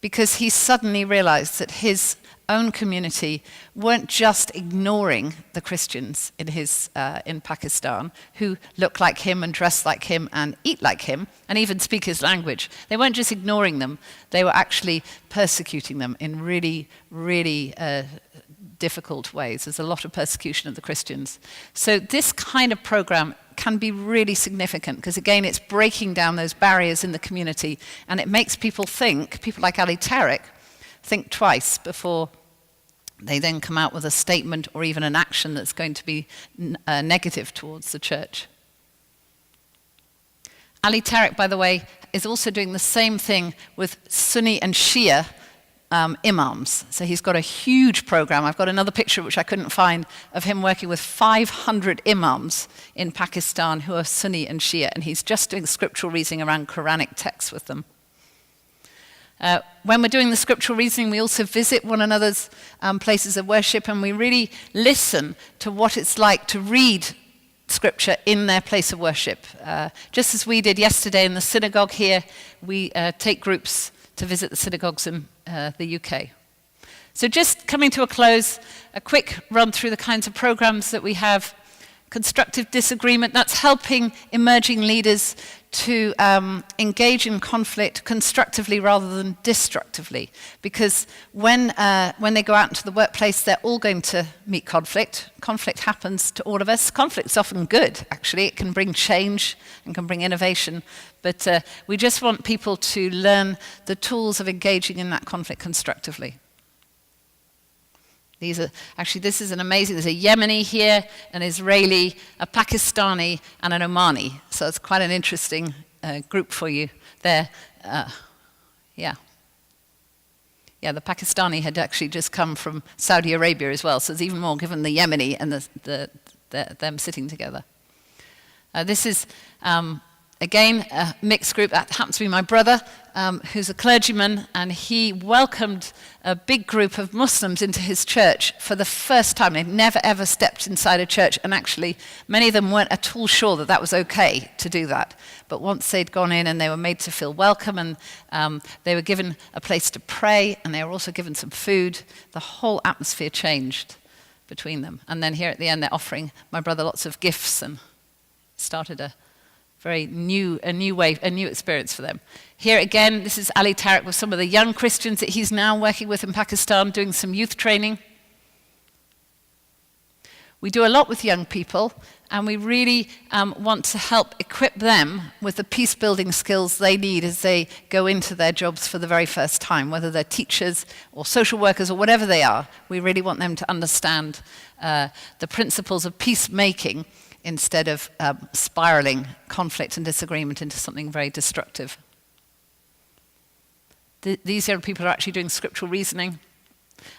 because he suddenly realized that his own community weren't just ignoring the Christians in Pakistan, who look like him and dress like him and eat like him and even speak his language. They weren't just ignoring them, they were actually persecuting them in really, really difficult ways. There's a lot of persecution of the Christians. So this kind of program can be really significant because, again, it's breaking down those barriers in the community, and it makes people like Ali Tariq, think twice before they then come out with a statement or even an action that's going to be negative towards the church. Ali Tariq, by the way, is also doing the same thing with Sunni and Shia imams. So he's got a huge program. I've got another picture which I couldn't find of him working with 500 imams in Pakistan who are Sunni and Shia, and he's just doing scriptural reasoning around Quranic texts with them. When we're doing the scriptural reasoning, we also visit one another's places of worship, and we really listen to what it's like to read scripture in their place of worship. Just as we did yesterday in the synagogue here, we take groups to visit the synagogues in the UK. So just coming to a close, a quick run through the kinds of programs that we have. Constructive disagreement, that's helping emerging leaders to engage in conflict constructively rather than destructively. Because when they go out into the workplace, they're all going to meet conflict. Conflict happens to all of us. Conflict's often good, actually. It can bring change and can bring innovation. But we just want people to learn the tools of engaging in that conflict constructively. This is an amazing, there's a Yemeni here, an Israeli, a Pakistani, and an Omani. So it's quite an interesting group for you there. The Pakistani had actually just come from Saudi Arabia as well, so it's even more given the Yemeni and them sitting together. This is, again, a mixed group. That happens to be my brother, who's a clergyman, and he welcomed a big group of Muslims into his church for the first time. They'd never, ever stepped inside a church, and actually, many of them weren't at all sure that that was okay to do that. But once they'd gone in and they were made to feel welcome, and they were given a place to pray, and they were also given some food, the whole atmosphere changed between them. And then here at the end, they're offering my brother lots of gifts, and started a new experience for them. Here again, this is Ali Tariq with some of the young Christians that he's now working with in Pakistan, doing some youth training. We do a lot with young people, and we really want to help equip them with the peace-building skills they need as they go into their jobs for the very first time, whether they're teachers or social workers or whatever they are. We really want them to understand the principles of peacemaking instead of spiraling conflict and disagreement into something very destructive. These young people are actually doing scriptural reasoning,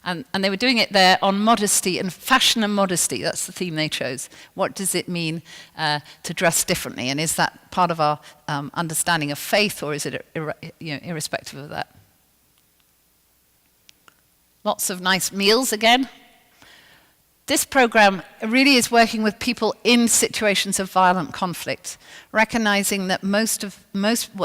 and they were doing it there on modesty and fashion and modesty. That's the theme they chose. What does it mean to dress differently, and is that part of our understanding of faith, or is it irrespective of that? Lots of nice meals again. This program really is working with people in situations of violent conflict, recognizing that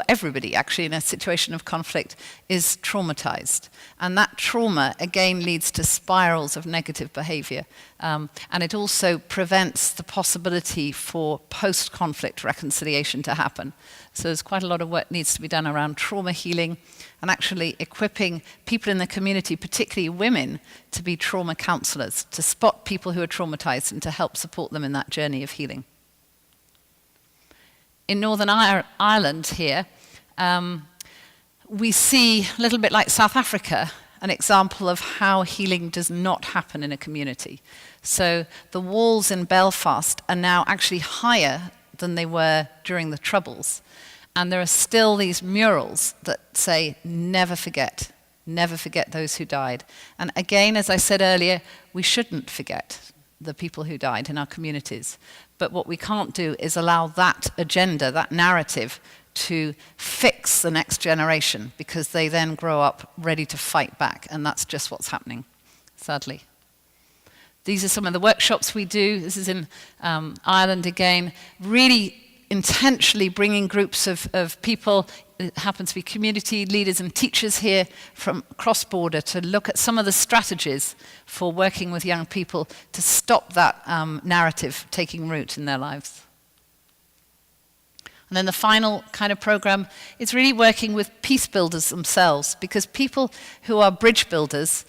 everybody actually in a situation of conflict is traumatized. And that trauma, again, leads to spirals of negative behavior. And it also prevents the possibility for post-conflict reconciliation to happen. So there's quite a lot of work needs to be done around trauma healing and actually equipping people in the community, particularly women, to be trauma counselors, to spot people who are traumatized and to help support them in that journey of healing. In Northern Ireland here, we see, a little bit like South Africa, an example of how healing does not happen in a community. So the walls in Belfast are now actually higher than they were during the Troubles. And there are still these murals that say, never forget those who died. And again, as I said earlier, we shouldn't forget the people who died in our communities. But what we can't do is allow that agenda, that narrative, to fix the next generation, because they then grow up ready to fight back. And that's just what's happening, sadly. These are some of the workshops we do. This is in Ireland again, really intentionally bringing groups of people, it happens to be community leaders and teachers here from cross-border, to look at some of the strategies for working with young people to stop that narrative taking root in their lives. And then the final kind of program is really working with peace builders themselves, because people who are bridge builders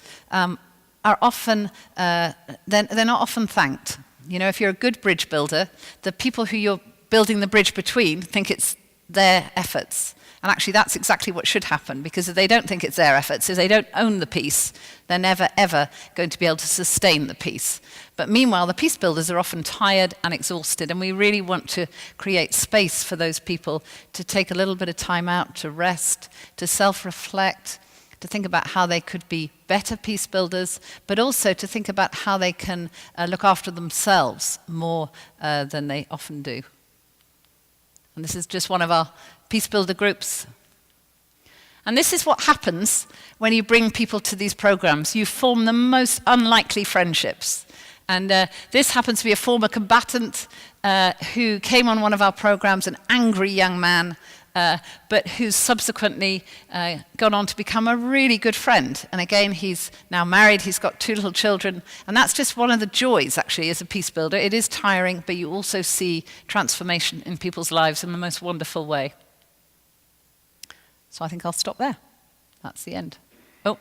are often, they're not often thanked. You know, if you're a good bridge builder, the people who you're building the bridge between think it's their efforts. And actually that's exactly what should happen, because if they don't think it's their efforts, if they don't own the peace, they're never ever going to be able to sustain the peace. But meanwhile, the peace builders are often tired and exhausted, and we really want to create space for those people to take a little bit of time out, to rest, to self-reflect, to think about how they could be better peace builders, but also to think about how they can look after themselves more than they often do. And this is just one of our peace builder groups. And this is what happens when you bring people to these programs. You form the most unlikely friendships. And this happens to be a former combatant who came on one of our programs, an angry young man, but who's subsequently gone on to become a really good friend. And again, he's now married, he's got 2 little children, and that's just one of the joys, actually, as a peace builder. It is tiring, but you also see transformation in people's lives in the most wonderful way. So I think I'll stop there. That's the end. Oh,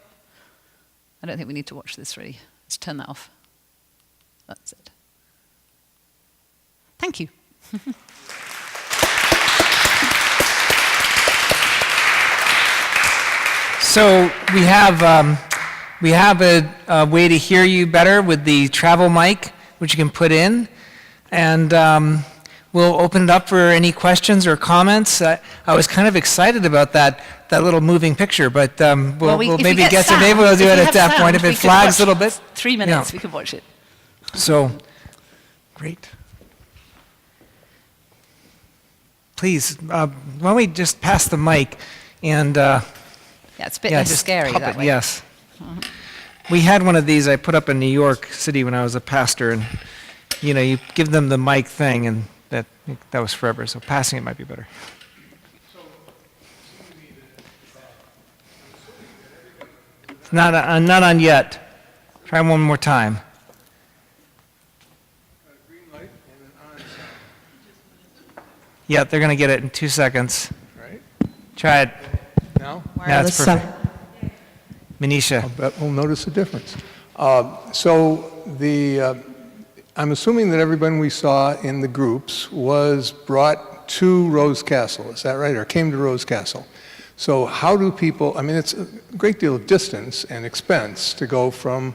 I don't think we need to watch this, really. Let's turn that off. That's it. Thank you. So we have a way to hear you better with the travel mic, which you can put in, and we'll open it up for any questions or comments. I was kind of excited about that little moving picture, but we'll maybe get to, maybe we'll do it at that point. If it flags a little bit. 3 minutes, we could watch it. So, great. Please, why don't we just pass the mic and... yeah, it's a bit less scary that way. Yes. We had one of these I put up in New York City when I was a pastor, and you know, you give them the mic thing, and that was forever. So passing it might be better. Not on yet. Try one more time. Green light and an on. Yeah, they're going to get it in 2 seconds. Right? Try it. Now? Yeah, it's perfect. Manisha. Bet we'll notice a difference. I'm assuming that everyone we saw in the groups was brought to Rose Castle, is that right? Or came to Rose Castle. So how do people, I mean, it's a great deal of distance and expense to go from,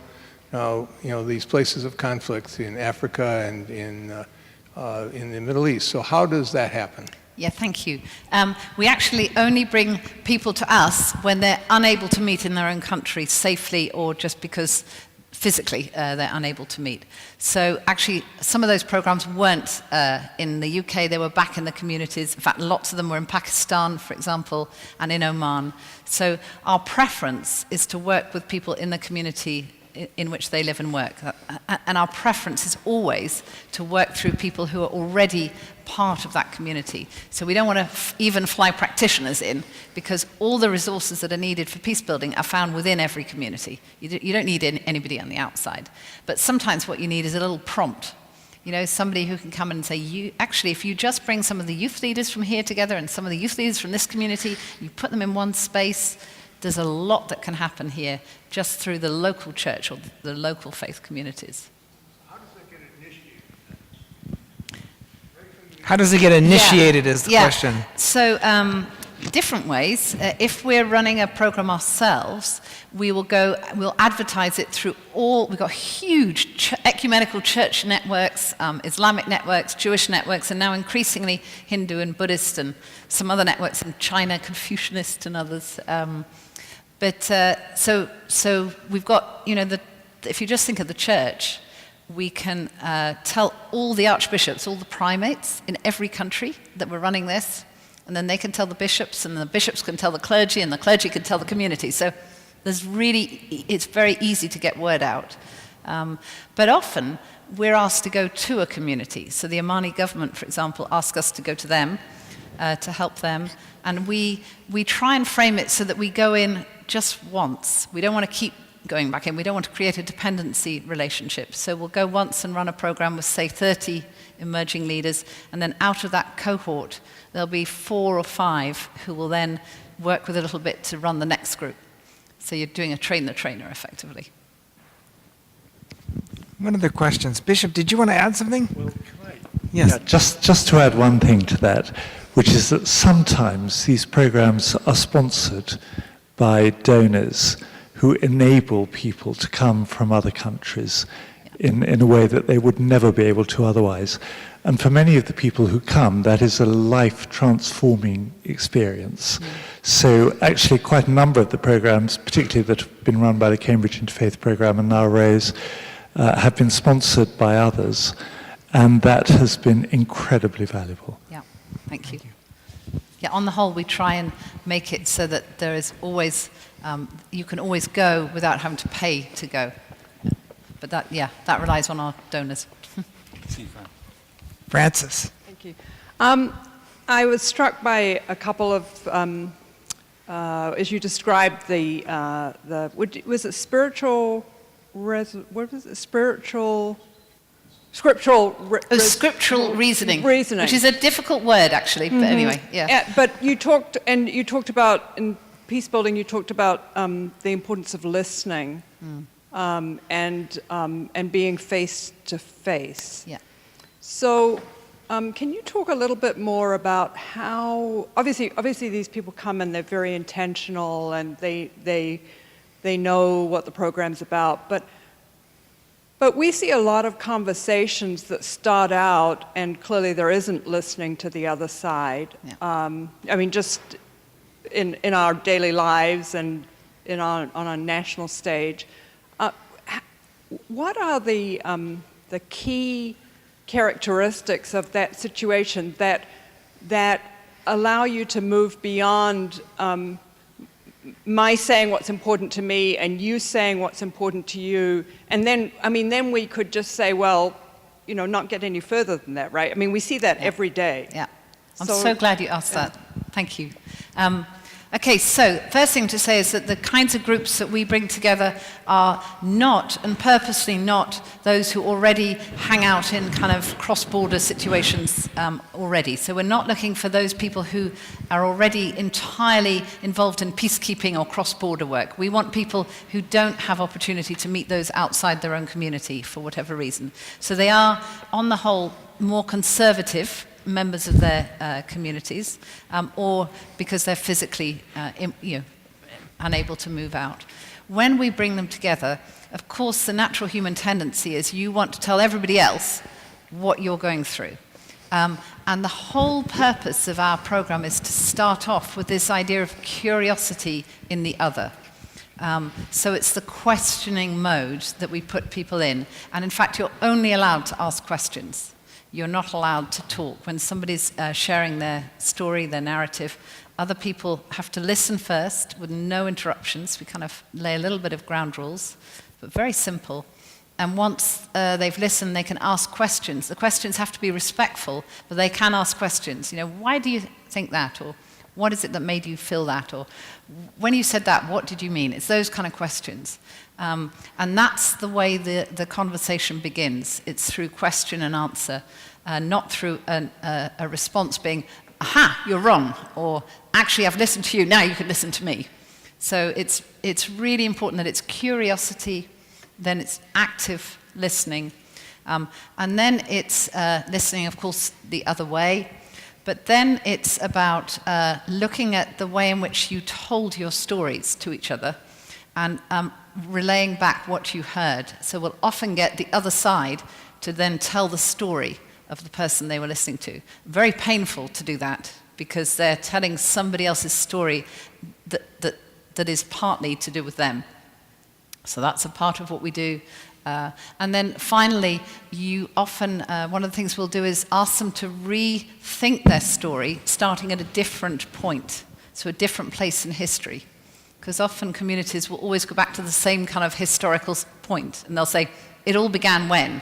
these places of conflict in Africa and in the Middle East. So how does that happen? Yeah, thank you. We actually only bring people to us when they're unable to meet in their own country safely, or just because physically they're unable to meet. So actually, some of those programs weren't in the UK, they were back in the communities. In fact, lots of them were in Pakistan, for example, and in Oman. So our preference is to work with people in the community in which they live and work. And our preference is always to work through people who are already part of that community. So we don't want to even fly practitioners in, because all the resources that are needed for peace building are found within every community. You don't need anybody on the outside. But sometimes what you need is a little prompt. You know, somebody who can come in and say, actually, if you just bring some of the youth leaders from here together and some of the youth leaders from this community, you put them in one space, there's a lot that can happen here just through the local church or the local faith communities. How does it get initiated? How does it get initiated is the question. So different ways. If we're running a program ourselves, we'll advertise it through we've got huge ecumenical church networks, Islamic networks, Jewish networks, and now increasingly Hindu and Buddhist and some other networks in China, Confucianist and others. So we've got, if you just think of the church, we can tell all the archbishops, all the primates in every country that we're running this, and then they can tell the bishops, and the bishops can tell the clergy, and the clergy can tell the community. So it's very easy to get word out. But often, we're asked to go to a community. So the Omani government, for example, ask us to go to them, to help them. And we try and frame it so that we go in just once. We don't want to keep going back in. We don't want to create a dependency relationship. So we'll go once and run a program with, say, 30 emerging leaders, and then out of that cohort, there'll be 4 or 5 who will then work with a little bit to run the next group. So you're doing a train the trainer, effectively. One of the questions. Bishop, did you want to add something? Well, can I? Yes. Yeah, just to add one thing to that, which is that sometimes these programs are sponsored by donors who enable people to come from other countries in a way that they would never be able to otherwise. And for many of the people who come, that is a life-transforming experience. So actually quite a number of the programs, particularly that have been run by the Cambridge Interfaith Programme and now Rose, have been sponsored by others, and that has been incredibly valuable. Yeah, thank you. Yeah, on the whole, we try and make it so that there is always, you can always go without having to pay to go. But that relies on our donors. Francis. Thank you. I was struck by a couple of, as you described was it spiritual, what was it, scriptural reasoning, reasoning, which is a difficult word actually, but anyway, yeah. But you talked about, in peace building, you talked about the importance of listening and being face to face. Yeah. So, can you talk a little bit more about how, obviously these people come and they're very intentional and they know what the program's about, but we see a lot of conversations that start out and clearly there isn't listening to the other side. Yeah. I mean, just in our daily lives and on a national stage, what are the key characteristics of that situation that allow you to move beyond my saying what's important to me and you saying what's important to you, and then we could just say, well, not get any further than that, right? I mean, we see that every day. Yeah, I'm so glad you asked that. Thank you. Okay, so first thing to say is that the kinds of groups that we bring together are not, and purposely not, those who already hang out in kind of cross-border situations already. So we're not looking for those people who are already entirely involved in peacekeeping or cross-border work. We want people who don't have opportunity to meet those outside their own community for whatever reason. So they are, on the whole, more conservative members of their communities, or because they're physically unable to move out. When we bring them together, of course, the natural human tendency is you want to tell everybody else what you're going through. And the whole purpose of our program is to start off with this idea of curiosity in the other. So it's the questioning mode that we put people in. And in fact, you're only allowed to ask questions. You're not allowed to talk. When somebody's sharing their story, their narrative, other people have to listen first with no interruptions. We kind of lay a little bit of ground rules, but very simple. And once they've listened, they can ask questions. The questions have to be respectful, but they can ask questions. Why do you think that? Or what is it that made you feel that? Or when you said that, what did you mean? It's those kind of questions. And that's the way the conversation begins. It's through question and answer, not through a response being, aha, you're wrong, or actually I've listened to you, now you can listen to me. So it's really important that it's curiosity, then it's active listening, and then it's listening, of course, the other way. But then it's about looking at the way in which you told your stories to each other and relaying back what you heard. So we'll often get the other side to then tell the story of the person they were listening to. Very painful to do that because they're telling somebody else's story that is partly to do with them. So that's a part of what we do. And then finally, you often, one of the things we'll do is ask them to rethink their story, starting at a different point, so a different place in history. Because often communities will always go back to the same kind of historical point, and they'll say, it all began when?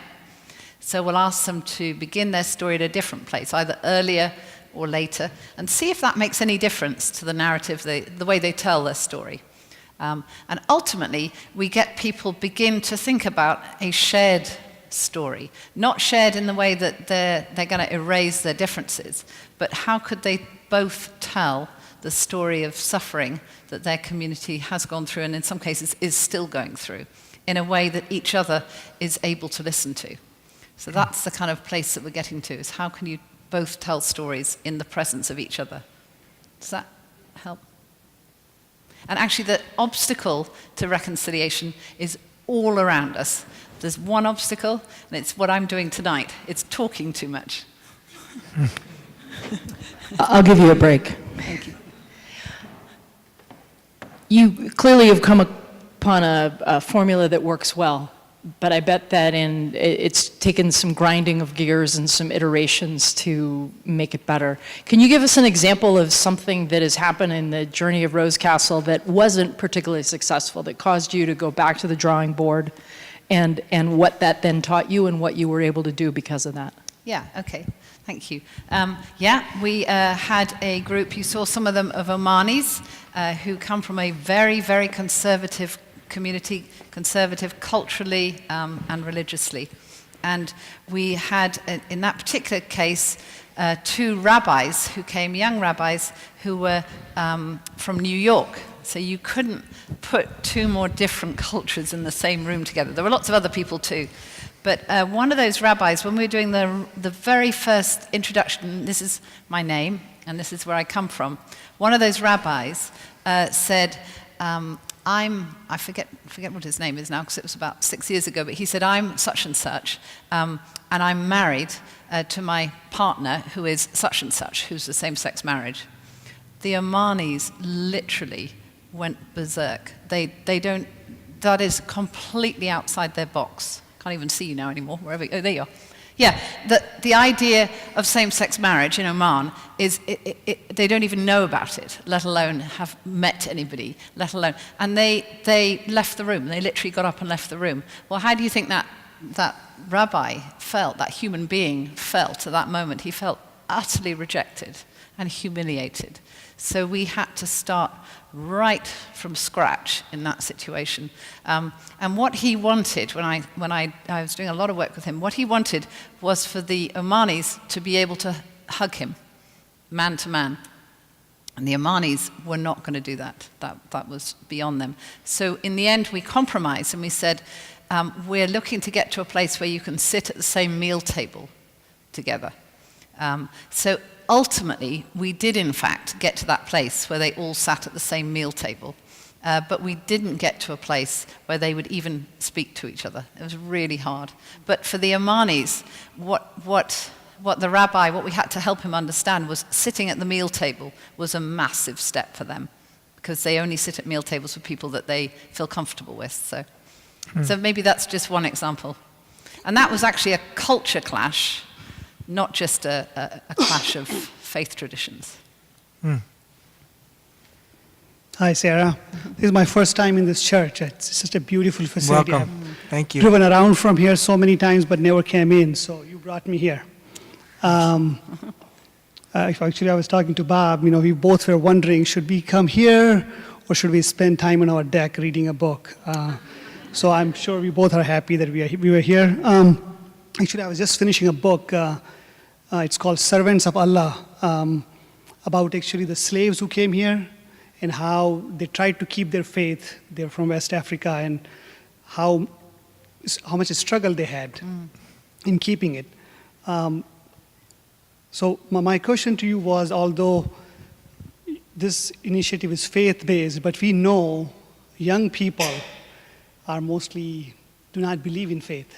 So we'll ask them to begin their story at a different place, either earlier or later, and see if that makes any difference to the narrative, the way they tell their story. And ultimately, we get people begin to think about a shared story, not shared in the way that they're going to erase their differences, but how could they both tell the story of suffering that their community has gone through and in some cases is still going through in a way that each other is able to listen to. So that's the kind of place that we're getting to, is how can you both tell stories in the presence of each other? Does that help? And actually the obstacle to reconciliation is all around us. There's one obstacle, and it's what I'm doing tonight. It's talking too much. I'll give you a break. Thank you. You clearly have come upon a formula that works well, but I bet that it's taken some grinding of gears and some iterations to make it better. Can you give us an example of something that has happened in the journey of Rose Castle that wasn't particularly successful, that caused you to go back to the drawing board, and what that then taught you and what you were able to do because of that? Yeah, okay. Thank you. We had a group, you saw some of them, of Omanis, who come from a very, very conservative community, conservative culturally and religiously. And we had, in that particular case, two rabbis who came, young rabbis, who were from New York. So you couldn't put two more different cultures in the same room together. There were lots of other people too. But one of those rabbis, when we were doing the very first introduction, this is my name, and this is where I come from, one of those rabbis said, I forget what his name is now, because it was about 6 years ago, but he said, I'm such and such, and I'm married to my partner, who is such and such, who's the same-sex marriage. The Omanis literally went berserk. They don't, that is completely outside their box. Can't even see you now anymore, wherever, oh, there you are. Yeah, the idea of same-sex marriage in Oman is, they don't even know about it, let alone have met anybody, let alone, and they left the room, they literally got up and left the room. Well, how do you think that rabbi felt, that human being felt at that moment? He felt utterly rejected and humiliated. So we had to start right from scratch in that situation. And what he wanted, when I was doing a lot of work with him, what he wanted was for the Omanis to be able to hug him, man to man. And the Omanis were not going to do that. That was beyond them. So in the end, we compromised and we said, we're looking to get to a place where you can sit at the same meal table together. So ultimately, we did in fact get to that place where they all sat at the same meal table, but we didn't get to a place where they would even speak to each other. It was really hard. But for the Omanis, what the rabbi, what we had to help him understand was sitting at the meal table was a massive step for them, because they only sit at meal tables with people that they feel comfortable with. So maybe that's just one example. And that was actually a culture clash, not just a clash of faith traditions. Hi, Sarah. This is my first time in this church. It's such a beautiful facility. Welcome. Thank you. I've driven around from here so many times, but never came in, so you brought me here. Actually, I was talking to Bob. We both were wondering, should we come here or should we spend time on our deck reading a book? So I'm sure we both are happy that we were here. Actually, I was just finishing a book. It's called Servants of Allah, about actually the slaves who came here and how they tried to keep their faith. They're from West Africa, and how much struggle they had in keeping it. So my question to you was, although this initiative is faith-based, but we know young people are mostly do not believe in faith.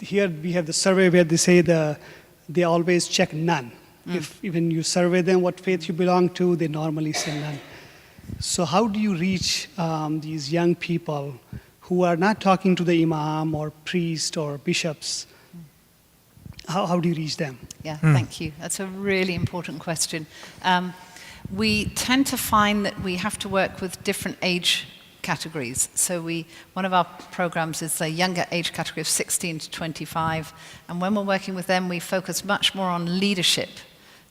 Here we have the survey where they say they always check none. If even you survey them what faith you belong to, they normally say none. So how do you reach these young people who are not talking to the imam or priest or bishops? How do you reach them? Yeah, thank you. That's a really important question. We tend to find that we have to work with different age categories. So one of our programs is a younger age category of 16 to 25. And when we're working with them, we focus much more on leadership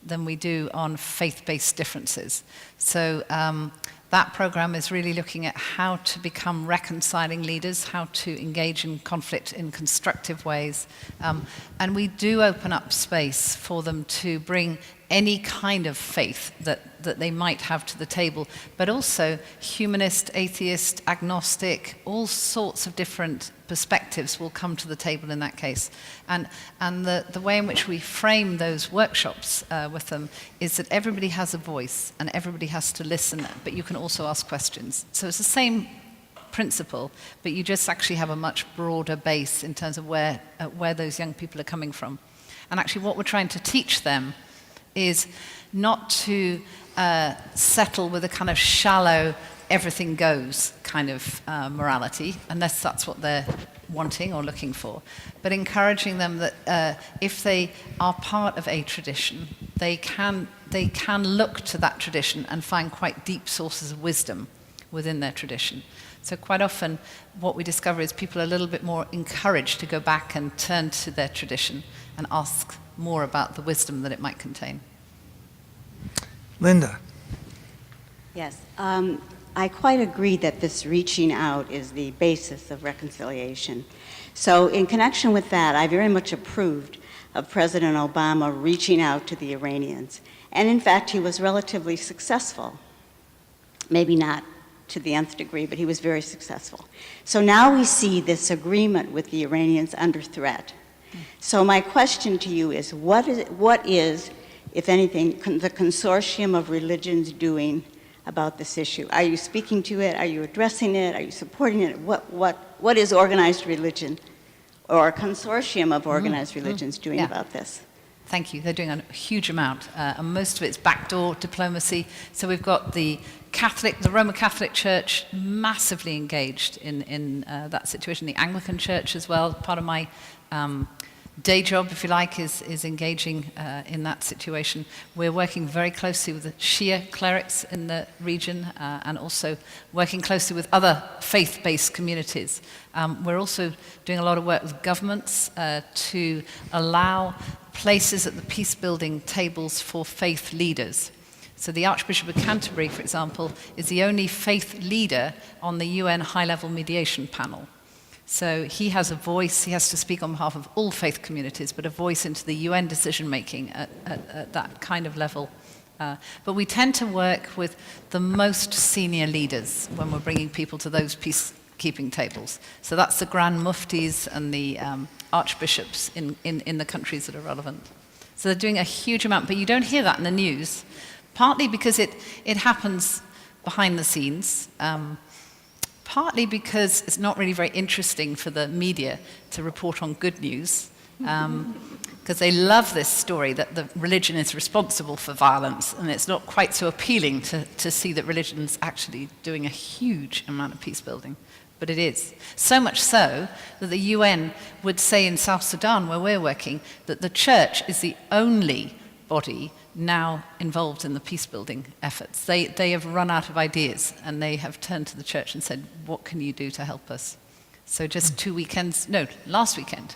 than we do on faith-based differences. So that program is really looking at how to become reconciling leaders, how to engage in conflict in constructive ways. And we do open up space for them to bring any kind of faith that they might have to the table, but also humanist, atheist, agnostic, all sorts of different perspectives will come to the table in that case. And the way in which we frame those workshops with them is that everybody has a voice and everybody has to listen, but you can also ask questions. So it's the same principle, but you just actually have a much broader base in terms of where those young people are coming from. And actually what we're trying to teach them is not to settle with a kind of shallow, everything goes kind of morality, unless that's what they're wanting or looking for, but encouraging them that if they are part of a tradition, they can look to that tradition and find quite deep sources of wisdom within their tradition. So quite often what we discover is people are a little bit more encouraged to go back and turn to their tradition and ask more about the wisdom that it might contain. Linda. Yes, I quite agree that this reaching out is the basis of reconciliation. So in connection with that, I very much approved of President Obama reaching out to the Iranians. And in fact, he was relatively successful. Maybe not to the nth degree, but he was very successful. So now we see this agreement with the Iranians under threat. So my question to you is, what is, if anything, the consortium of religions doing about this issue? Are you speaking to it? Are you addressing it? Are you supporting it? What is organized religion or a consortium of organized religions doing about this? Thank you. They're doing a huge amount, and most of it's backdoor diplomacy. So we've got the Roman Catholic Church massively engaged in that situation. The Anglican Church as well. Part of my day job, if you like, is engaging in that situation. We're working very closely with the Shia clerics in the region and also working closely with other faith-based communities. We're also doing a lot of work with governments to allow places at the peace-building tables for faith leaders. So the Archbishop of Canterbury, for example, is the only faith leader on the UN high-level mediation panel. So he has a voice, he has to speak on behalf of all faith communities, but a voice into the UN decision-making at that kind of level. But we tend to work with the most senior leaders when we're bringing people to those peacekeeping tables. So that's the Grand Muftis and the archbishops in the countries that are relevant. So they're doing a huge amount, but you don't hear that in the news, partly because it happens behind the scenes, partly because it's not really very interesting for the media to report on good news, because they love this story that the religion is responsible for violence, and it's not quite so appealing to see that religion's actually doing a huge amount of peace building. But it is. So much so that the UN would say in South Sudan, where we're working, that the church is the only body now involved in the peace-building efforts. They have run out of ideas, and they have turned to the church and said, what can you do to help us? So just last weekend,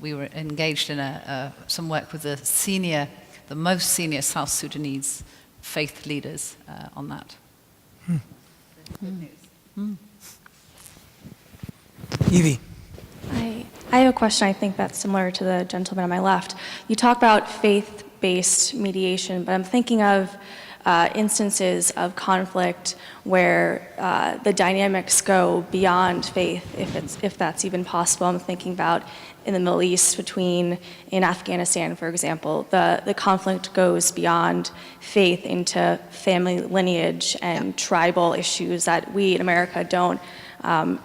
we were engaged in some work with the most senior South Sudanese faith leaders on that. Good news. Evie. I have a question, I think that's similar to the gentleman on my left. You talk about faith-based mediation, but I'm thinking of instances of conflict where the dynamics go beyond faith, if that's even possible. I'm thinking about in the Middle East in Afghanistan, for example, the conflict goes beyond faith into family lineage and tribal issues that we in America don't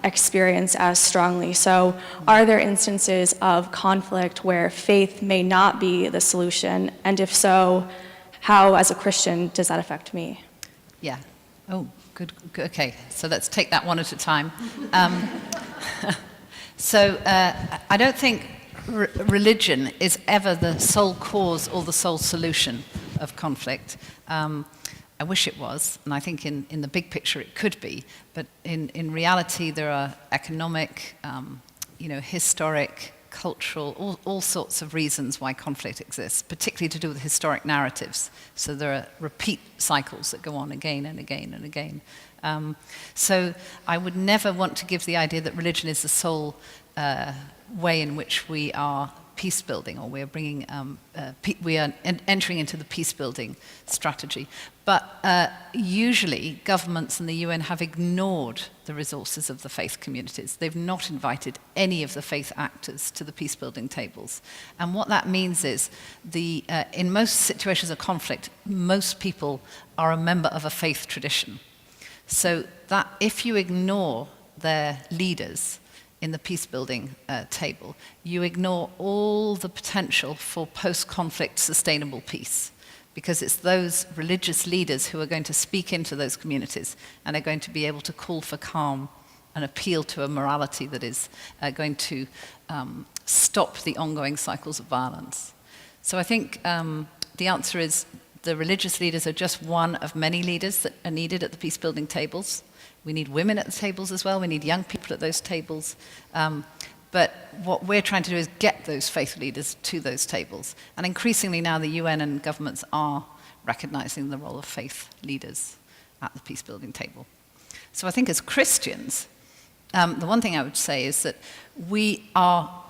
experience as strongly. So are there instances of conflict where faith may not be the solution? And if so, how, as a Christian, does that affect me? Yeah. Oh, good. Okay, so let's take that one at a time. So I don't think religion is ever the sole cause or the sole solution of conflict. I wish it was, and I think in the big picture it could be, but in reality there are economic, historic, cultural, all sorts of reasons why conflict exists, particularly to do with historic narratives. So there are repeat cycles that go on again and again and again. So I would never want to give the idea that religion is the sole way in which we are peace building, or we're bringing, we are entering into the peace building strategy. But usually governments and the UN have ignored the resources of the faith communities. They've not invited any of the faith actors to the peace building tables. And what that means is in most situations of conflict, most people are a member of a faith tradition. So that if you ignore their leaders in the peace-building table, you ignore all the potential for post-conflict sustainable peace, because it's those religious leaders who are going to speak into those communities and are going to be able to call for calm and appeal to a morality that is going to stop the ongoing cycles of violence. So I think the answer is the religious leaders are just one of many leaders that are needed at the peace-building tables. We need women at the tables as well. We need young people at those tables. But what we're trying to do is get those faith leaders to those tables. And increasingly now the UN and governments are recognizing the role of faith leaders at the peace-building table. So I think as Christians, the one thing I would say is that we are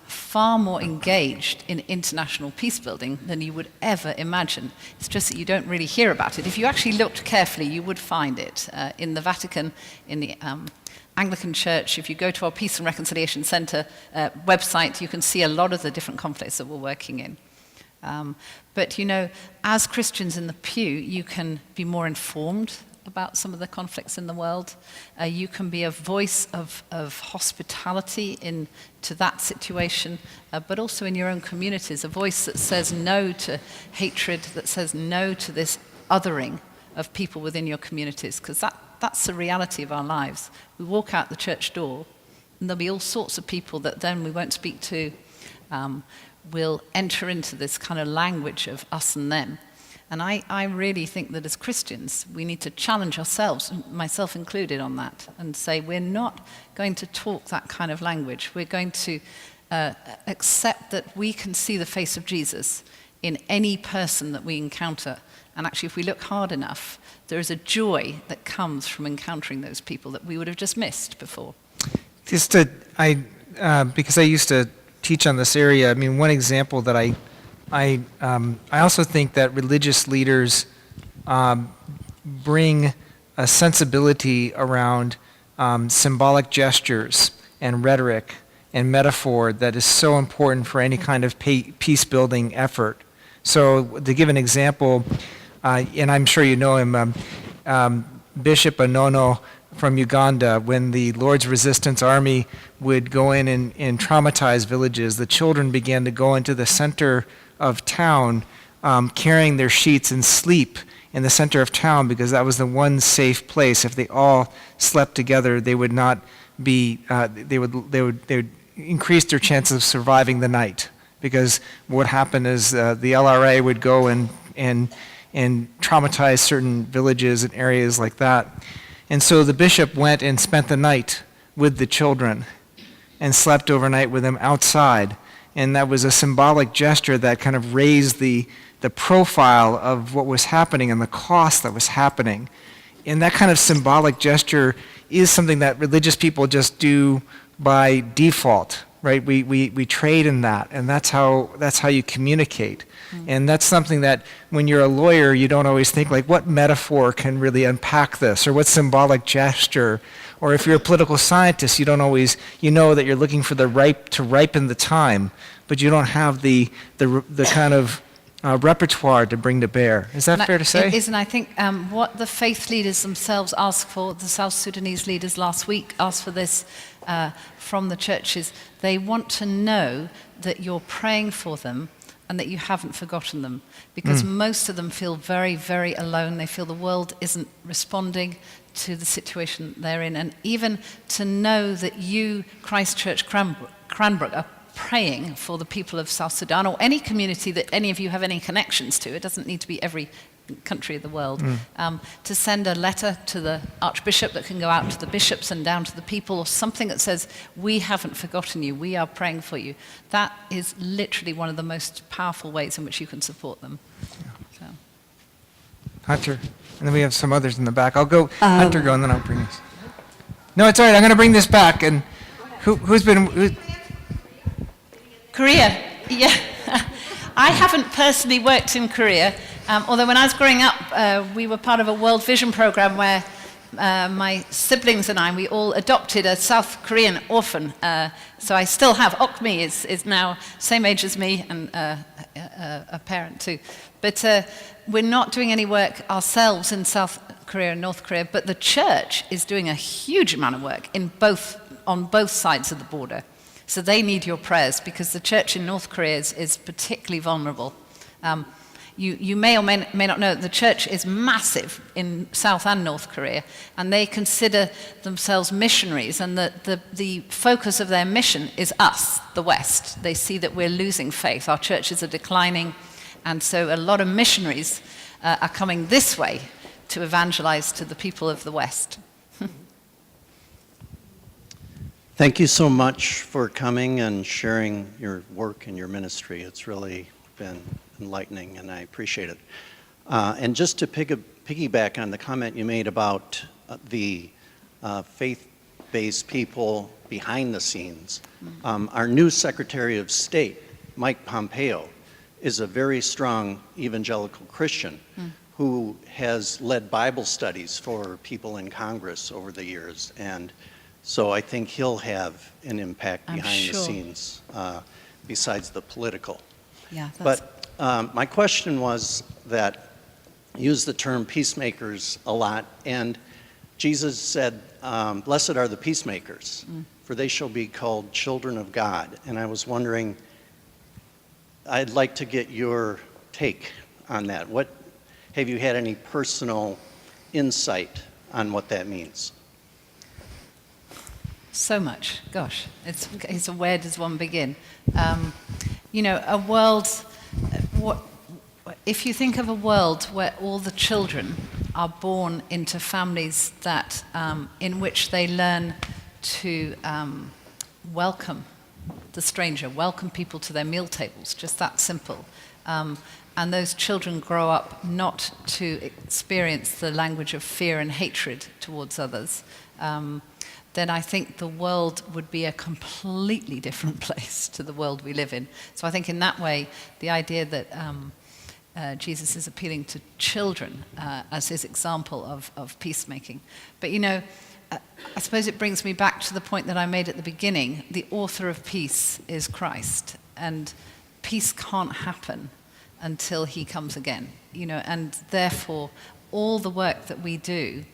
far more engaged in international peace building than you would ever imagine. It's just that you don't really hear about it. If you actually looked carefully, you would find it in the Vatican, in the Anglican Church. If you go to our Peace and Reconciliation Center website, you can see a lot of the different conflicts that we're working in. But you know, as Christians in the pew, you can be more informed about some of the conflicts in the world. You can be a voice of hospitality to that situation, but also in your own communities, a voice that says no to hatred, that says no to this othering of people within your communities, because that's the reality of our lives. We walk out the church door, and there'll be all sorts of people that then we won't speak to. We'll enter into this kind of language of us and them. And I really think that as Christians, we need to challenge ourselves, myself included, on that, and say we're not going to talk that kind of language. We're going to accept that we can see the face of Jesus in any person that we encounter. And actually, if we look hard enough, there is a joy that comes from encountering those people that we would have just missed before. Because I used to teach on this area, I mean, one example that I also think that religious leaders bring a sensibility around symbolic gestures and rhetoric and metaphor that is so important for any kind of peace-building effort. So to give an example, and I'm sure you know him, Bishop Anono from Uganda, when the Lord's Resistance Army would go in and traumatize villages, the children began to go into the center of town carrying their sheets and sleep in the center of town, because that was the one safe place. If they all slept together, they would not be, they would increase their chances of surviving the night, because what happened is the LRA would go and traumatize certain villages and areas like that. And so the bishop went and spent the night with the children and slept overnight with them outside. And that was a symbolic gesture that kind of raised the profile of what was happening and the cost that was happening. And that kind of symbolic gesture is something that religious people just do by default, right? We trade in that, and that's how you communicate. And that's something that when you're a lawyer, you don't always think, like, what metaphor can really unpack this, or what symbolic gesture? Or if you're a political scientist, you don't always, you know that you're looking for to ripen the time, but you don't have the kind of repertoire to bring to bear. Is that fair to say? It is, and I think what the faith leaders themselves ask for, the South Sudanese leaders last week asked for this from the churches. They want to know that you're praying for them and that you haven't forgotten them, because most of them feel very, very alone. They feel the world isn't responding to the situation they're in. And even to know that you, Christchurch Cranbrook, are praying for the people of South Sudan, or any community that any of you have any connections to. It doesn't need to be every country of the world. To send a letter to the Archbishop that can go out to the bishops and down to the people, or something that says, we haven't forgotten you, we are praying for you. That is literally one of the most powerful ways in which you can support them. So. Hunter, and then we have some others in the back. I'll go, Hunter go, and then I'll bring this. No, it's all right, I'm going to bring this back. And who's been... Korea, yeah. I haven't personally worked in Korea, although when I was growing up, we were part of a World Vision program where my siblings and I, we all adopted a South Korean orphan. So I still have, Okmi is now same age as me and a parent too. But we're not doing any work ourselves in South Korea and North Korea, but the church is doing a huge amount of work on both sides of the border. So they need your prayers because the church in North Korea is particularly vulnerable. You may or may not know the church is massive in South and North Korea, and they consider themselves missionaries, and the focus of their mission is us, the West. They see that we're losing faith. Our churches are declining, and so a lot of missionaries are coming this way to evangelize to the people of the West. Thank you so much for coming and sharing your work and your ministry. It's really been enlightening, and I appreciate it. And just to piggyback on the comment you made about the faith-based people behind the scenes, our new Secretary of State, Mike Pompeo, is a very strong evangelical Christian who has led Bible studies for people in Congress over the years. And so I think he'll have an impact behind the scenes besides the political. Yeah, but my question was that use the term peacemakers a lot, and Jesus said, blessed are the peacemakers, for they shall be called children of God. And I was wondering, I'd like to get your take on that. Have you had any personal insight on what that means? So much, gosh, it's where does one begin? You know, a world, if you think of a world where all the children are born into families that, in which they learn to welcome the stranger, welcome people to their meal tables, just that simple. And those children grow up not to experience the language of fear and hatred towards others, then I think the world would be a completely different place to the world we live in. So I think in that way, the idea that Jesus is appealing to children as his example of peacemaking. But you know, I suppose it brings me back to the point that I made at the beginning. The author of peace is Christ, and peace can't happen until he comes again. You know, and therefore, all the work that we do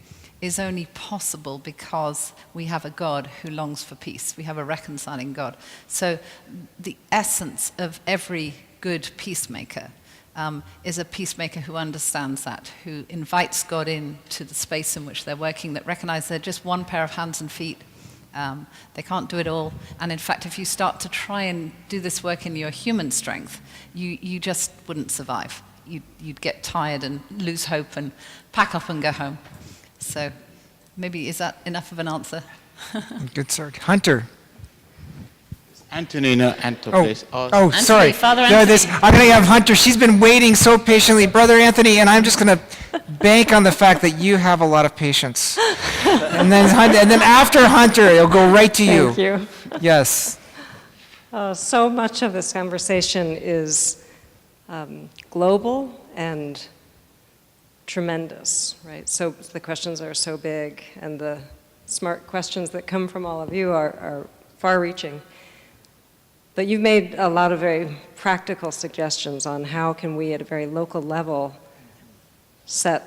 is only possible because we have a God who longs for peace. We have a reconciling God. So the essence of every good peacemaker is a peacemaker who understands that, who invites God into the space in which they're working, that recognize they're just one pair of hands and feet. They can't do it all. And in fact, if you start to try and do this work in your human strength, you just wouldn't survive. You'd get tired and lose hope and pack up and go home. So maybe, is that enough of an answer? Good, sir. Hunter. Anthony, no, please. Oh, sorry. Father No, Anthony. I'm going to have Hunter. She's been waiting so patiently. Brother Anthony, and I'm just going to bank on the fact that you have a lot of patience. And then after Hunter, it'll go right to you. Thank you. Yes. So much of this conversation is global and tremendous, right? So the questions are so big, and the smart questions that come from all of you are far-reaching. But you've made a lot of very practical suggestions on how can we, at a very local level, set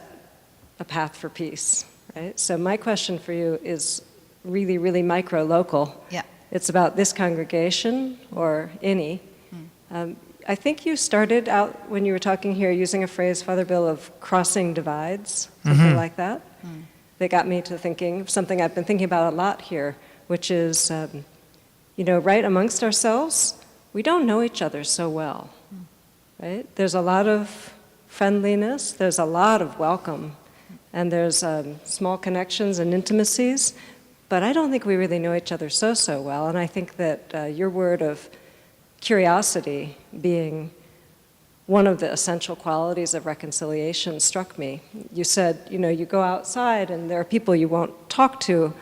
a path for peace, right? So my question for you is really, really micro-local. Yeah. It's about this congregation or any. I think you started out when you were talking here using a phrase, Father Bill, of crossing divides, something like that. That got me to thinking of something I've been thinking about a lot here, which is, you know, right amongst ourselves, we don't know each other so well, right? There's a lot of friendliness, there's a lot of welcome, and there's small connections and intimacies, but I don't think we really know each other so well, and I think that your word of curiosity being one of the essential qualities of reconciliation struck me. You said, you know, you go outside and there are people you won't talk to,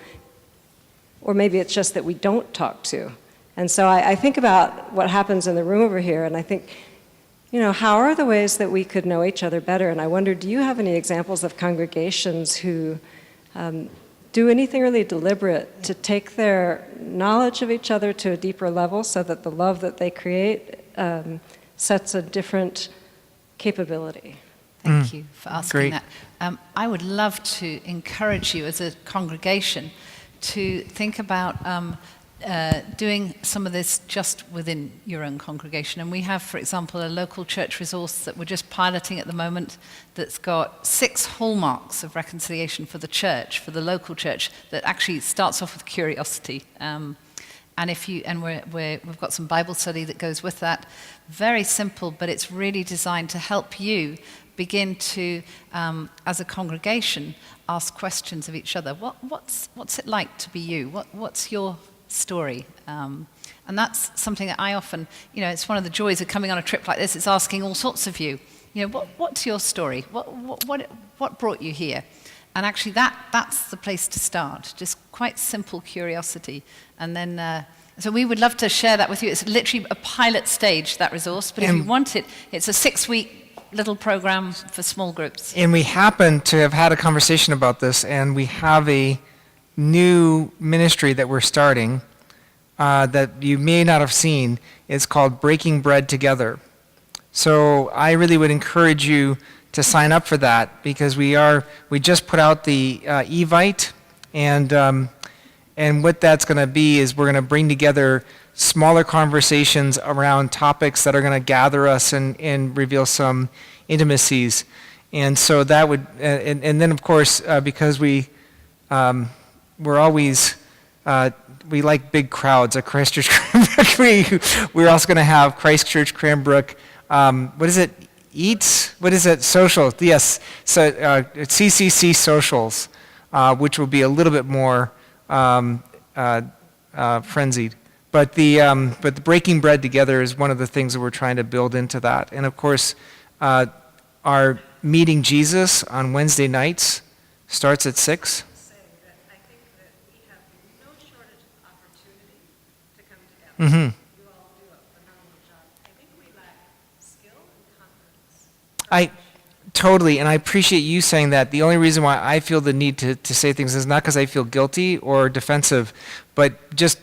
or maybe it's just that we don't talk to. And so I think about what happens in the room over here, and I think, how are the ways that we could know each other better? And I wonder, do you have any examples of congregations who do anything really deliberate to take their knowledge of each other to a deeper level so that the love that they create sets a different capability? Thank you for asking Great. that. I would love to encourage you as a congregation to think about doing some of this just within your own congregation. And we have, for example, a local church resource that we're just piloting at the moment that's got 6 hallmarks of reconciliation for the church, for the local church, that actually starts off with curiosity. We've got some Bible study that goes with that. Very simple, but it's really designed to help you begin to, as a congregation, ask questions of each other. What's it like to be you? What's your story? And that's something that I often, it's one of the joys of coming on a trip like this. It's asking all sorts of you, what's your story? What brought you here? And actually, that's the place to start. Just quite simple curiosity, and then. So we would love to share that with you. It's literally a pilot stage, that resource. But if you want it, it's a 6-week little program for small groups. And we happen to have had a conversation about this, and we have a new ministry that we're starting that you may not have seen. It's called Breaking Bread Together. So I really would encourage you to sign up for that, because we just put out the Evite, and what that's going to be is we're going to bring together smaller conversations around topics that are going to gather us and reveal some intimacies. And so that would, and then of course, because we're always, we like big crowds at Christ Church Cranbrook. We're also going to have Christ Church Cranbrook, what is it? Eats? What is it? Social. Yes. So CCC socials, which will be a little bit more frenzied. But the Breaking Bread Together is one of the things that we're trying to build into that. And of course, our Meeting Jesus on Wednesday nights starts at 6. Mm-hmm. Totally, and I appreciate you saying that. The only reason why I feel the need to say things is not because I feel guilty or defensive, but just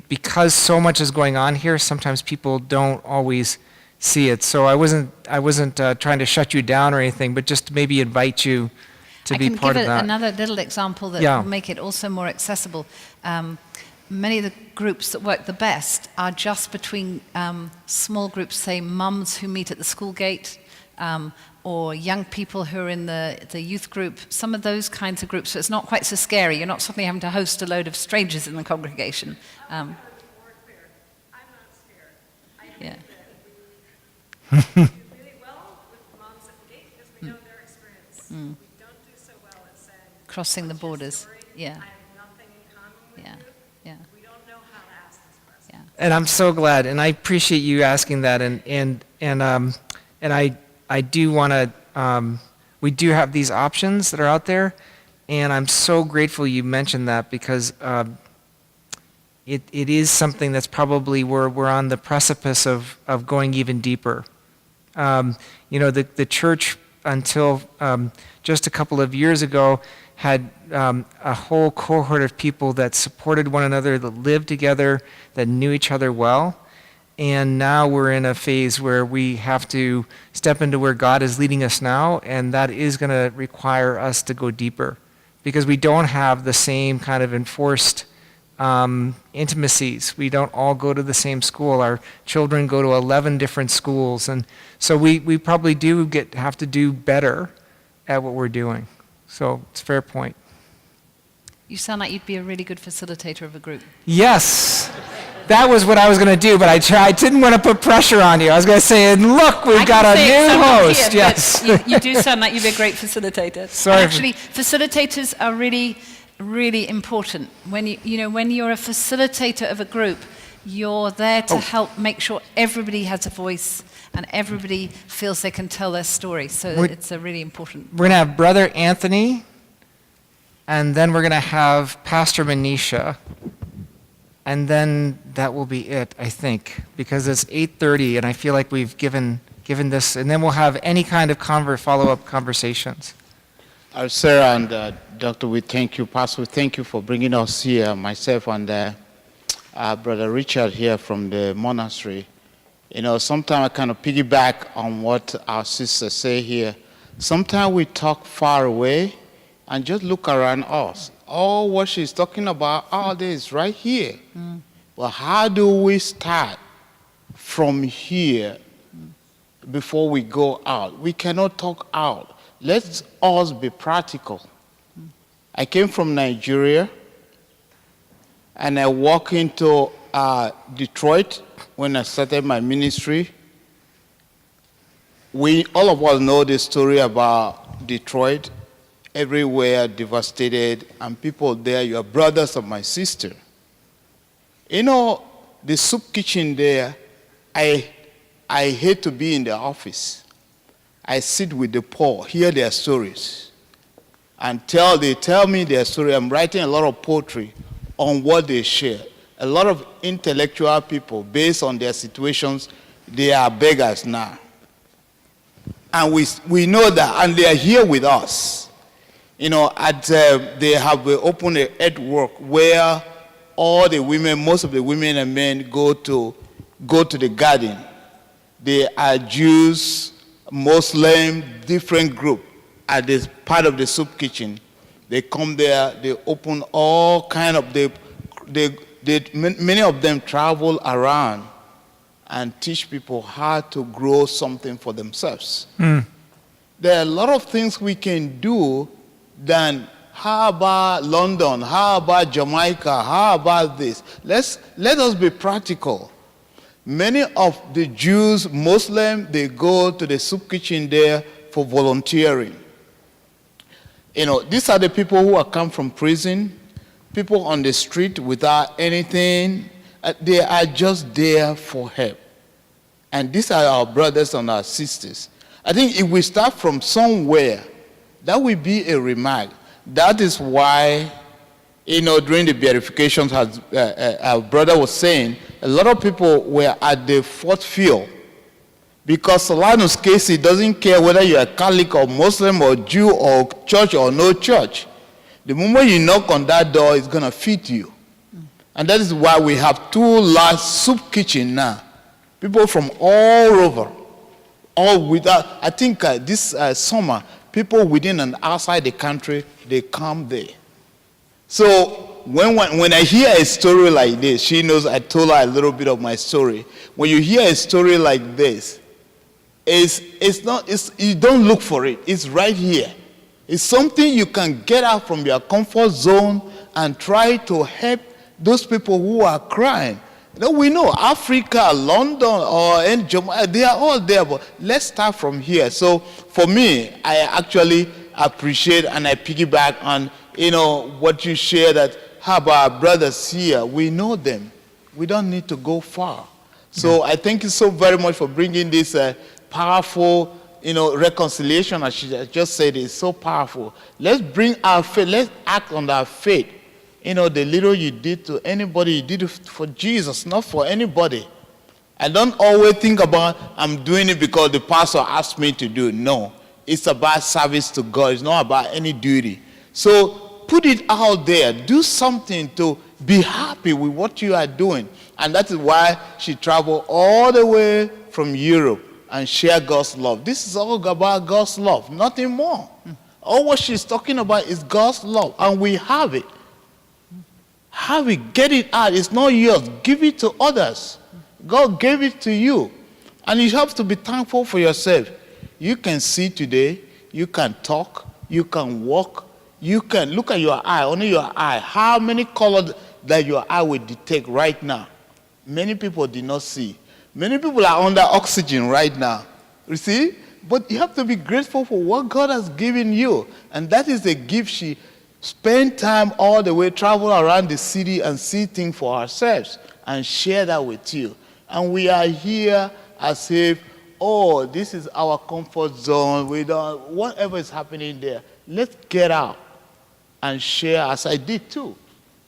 because so much is going on here, sometimes people don't always see it. So I wasn't trying to shut you down or anything, but just to maybe invite you to be part of that. I can give another little example that will make it also more accessible. Many of the groups that work the best are just between small groups, say mums who meet at the school gate, or young people who are in the youth group, some of those kinds of groups. So it's not quite so scary. You're not suddenly having to host a load of strangers in the congregation. Yeah. Crossing the borders. Yeah. Yeah. Yeah. Yeah. And I'm so glad, and I appreciate you asking that, and I do want to, we do have these options that are out there, and I'm so grateful you mentioned that, because it is something that's probably we're on the precipice of going even deeper. The church until just a couple of years ago had a whole cohort of people that supported one another, that lived together, that knew each other well. And now we're in a phase where we have to step into where God is leading us now, and that is going to require us to go deeper, because we don't have the same kind of enforced intimacies. We don't all go to the same school. Our children go to 11 different schools, and so we probably do have to do better at what we're doing. So it's a fair point. You sound like you'd be a really good facilitator of a group. Yes. That was what I was going to do, but I didn't want to put pressure on you. I was going to say, and look, we've got a new host. Here, yes. You do sound like you'd be a great facilitator. Sorry. And actually, facilitators are really, really important. When you're a facilitator of a group, you're there to help make sure everybody has a voice and everybody feels they can tell their story. So it's a really important. We're going to have Brother Anthony, and then we're going to have Pastor Manisha. and then that will be it, I think, because it's 8:30, and I feel like we've given this, and then we'll have any kind of follow-up conversations. Sarah and Doctor, we thank you, Pastor, we thank you for bringing us here, myself and Brother Richard here from the monastery. You know, sometimes I kind of piggyback on what our sisters say here. Sometimes we talk far away and just look around us. All what she's talking about, all this right here. Well, how do we start from here before we go out? We cannot talk out. Let's us be practical. I came from Nigeria, and I walked into Detroit when I started my ministry. All of us know the story about Detroit. Everywhere devastated, and people there, your brothers and my sister. You know, the soup kitchen there, I hate to be in the office. I sit with the poor, hear their stories, and they tell me their story. I'm writing a lot of poetry on what they share. A lot of intellectual people, based on their situations, they are beggars now. And we know that, and they are here with us. You know, they have opened an artwork where all the women, most of the women and men go to the garden. They are Jews, Muslim, different group at this part of the soup kitchen. They come there, they open all kind of, many of them travel around and teach people how to grow something for themselves. There are a lot of things we can do. Then how about London? How about Jamaica? How about this? Let us be practical. Many of the Jews, Muslims, they go to the soup kitchen there for volunteering. You know, these are the people who have come from prison, people on the street without anything. They are just there for help. And these are our brothers and our sisters. I think if we start from somewhere, that will be a remark. That is why, you know, during the beatifications, as our brother was saying, a lot of people were at the fourth field. Because Solanus Casey doesn't care whether you're a Catholic or Muslim or Jew or church or no church. The moment you knock on that door, it's going to feed you. And that is why we have 2 large soup kitchens now. People from all over. All without, I think this summer, people within and outside the country, they come there. So when I hear a story like this, she knows I told her a little bit of my story. When you hear a story like this, you don't look for it. It's right here. It's something you can get out from your comfort zone and try to help those people who are crying. You know, we know Africa, London, or Jamaica, they are all there, but let's start from here. So for me, I actually appreciate and I piggyback on, you know, what you share, that how about our brothers here? We know them. We don't need to go far. So I thank you so very much for bringing this powerful, you know, reconciliation, as she just said, is so powerful. Let's bring our faith, let's act on our faith. You know, the little you did to anybody, you did it for Jesus, not for anybody. I don't always think about, I'm doing it because the pastor asked me to do it. No, it's about service to God. It's not about any duty. So put it out there. Do something to be happy with what you are doing. And that is why she traveled all the way from Europe and share God's love. This is all about God's love, nothing more. All what she's talking about is God's love, and we have it. Have it, get it out. It's not yours. Give it to others. God gave it to you. And you have to be thankful for yourself. You can see today, you can talk, you can walk, you can look at your eye, only your eye. How many colors that your eye will detect right now? Many people did not see. Many people are under oxygen right now. You see? But you have to be grateful for what God has given you. And that is the gift. She spend time all the way, travel around the city and see things for ourselves and share that with you. And we are here as if, oh, this is our comfort zone. We don't, whatever is happening there, let's get out and share, as I did too,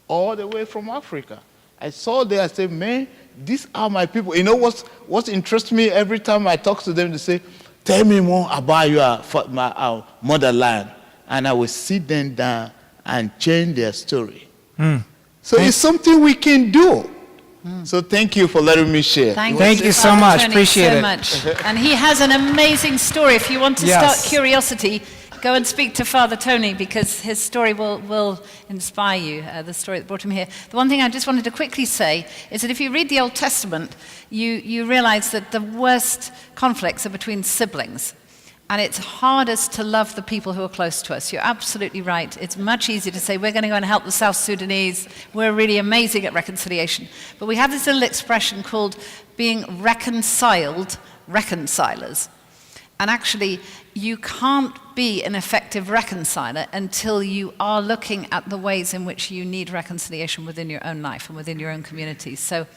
all the way from Africa. I saw there, I said, man, these are my people. You know what interests me every time I talk to them? They say, tell me more about our motherland. And I will sit them down and change their story. So it's something we can do. So thank you for letting me share. Thank you so much. Tony, Appreciate so it. much. And he has an amazing story. If you want to start curiosity, go and speak to Father Tony, because his story will inspire you, the story that brought him here. The one thing I just wanted to quickly say is that if you read the Old Testament, you realize that the worst conflicts are between siblings. And it's hardest to love the people who are close to us. You're absolutely right. It's much easier to say, we're going to go and help the South Sudanese. We're really amazing at reconciliation. But we have this little expression called being reconciled reconcilers. And actually, you can't be an effective reconciler until you are looking at the ways in which you need reconciliation within your own life and within your own community. So,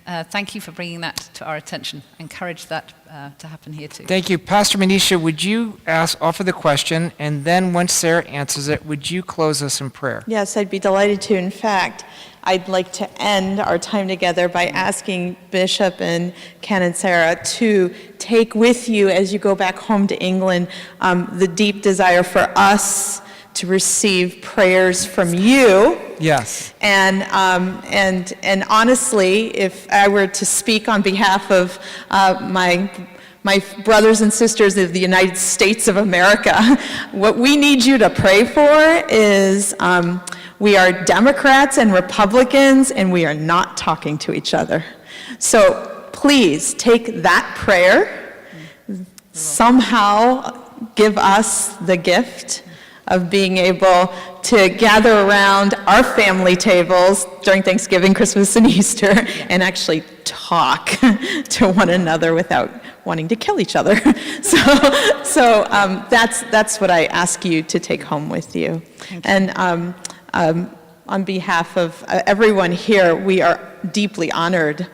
thank you for bringing that to our attention. Encourage that to happen here too. Thank you. Pastor Manisha, would you offer the question, and then once Sarah answers it, would you close us in prayer? Yes, I'd be delighted to. In fact, I'd like to end our time together by asking Bishop and Canon Sarah to take with you as you go back home to England the deep desire for us to receive prayers from you. Yes. And honestly, if I were to speak on behalf of my brothers and sisters of the United States of America, what we need you to pray for is we are Democrats and Republicans, and we are not talking to each other. So please take that prayer, somehow give us the gift of being able to gather around our family tables during Thanksgiving, Christmas, and Easter, and actually talk to one another without wanting to kill each other. So that's what I ask you to take home with you. And on behalf of everyone here, we are deeply honored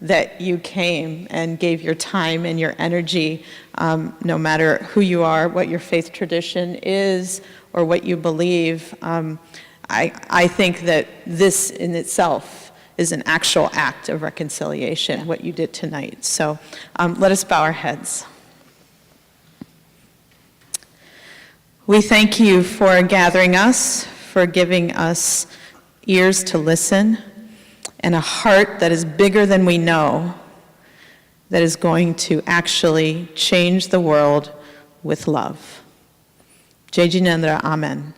that you came and gave your time and your energy, no matter who you are, what your faith tradition is, or what you believe. I think that this in itself is an actual act of reconciliation, what you did tonight. So let us bow our heads. We thank you for gathering us, for giving us ears to listen, and a heart that is bigger than we know, that is going to actually change the world with love. Jai Jinendra, Amen.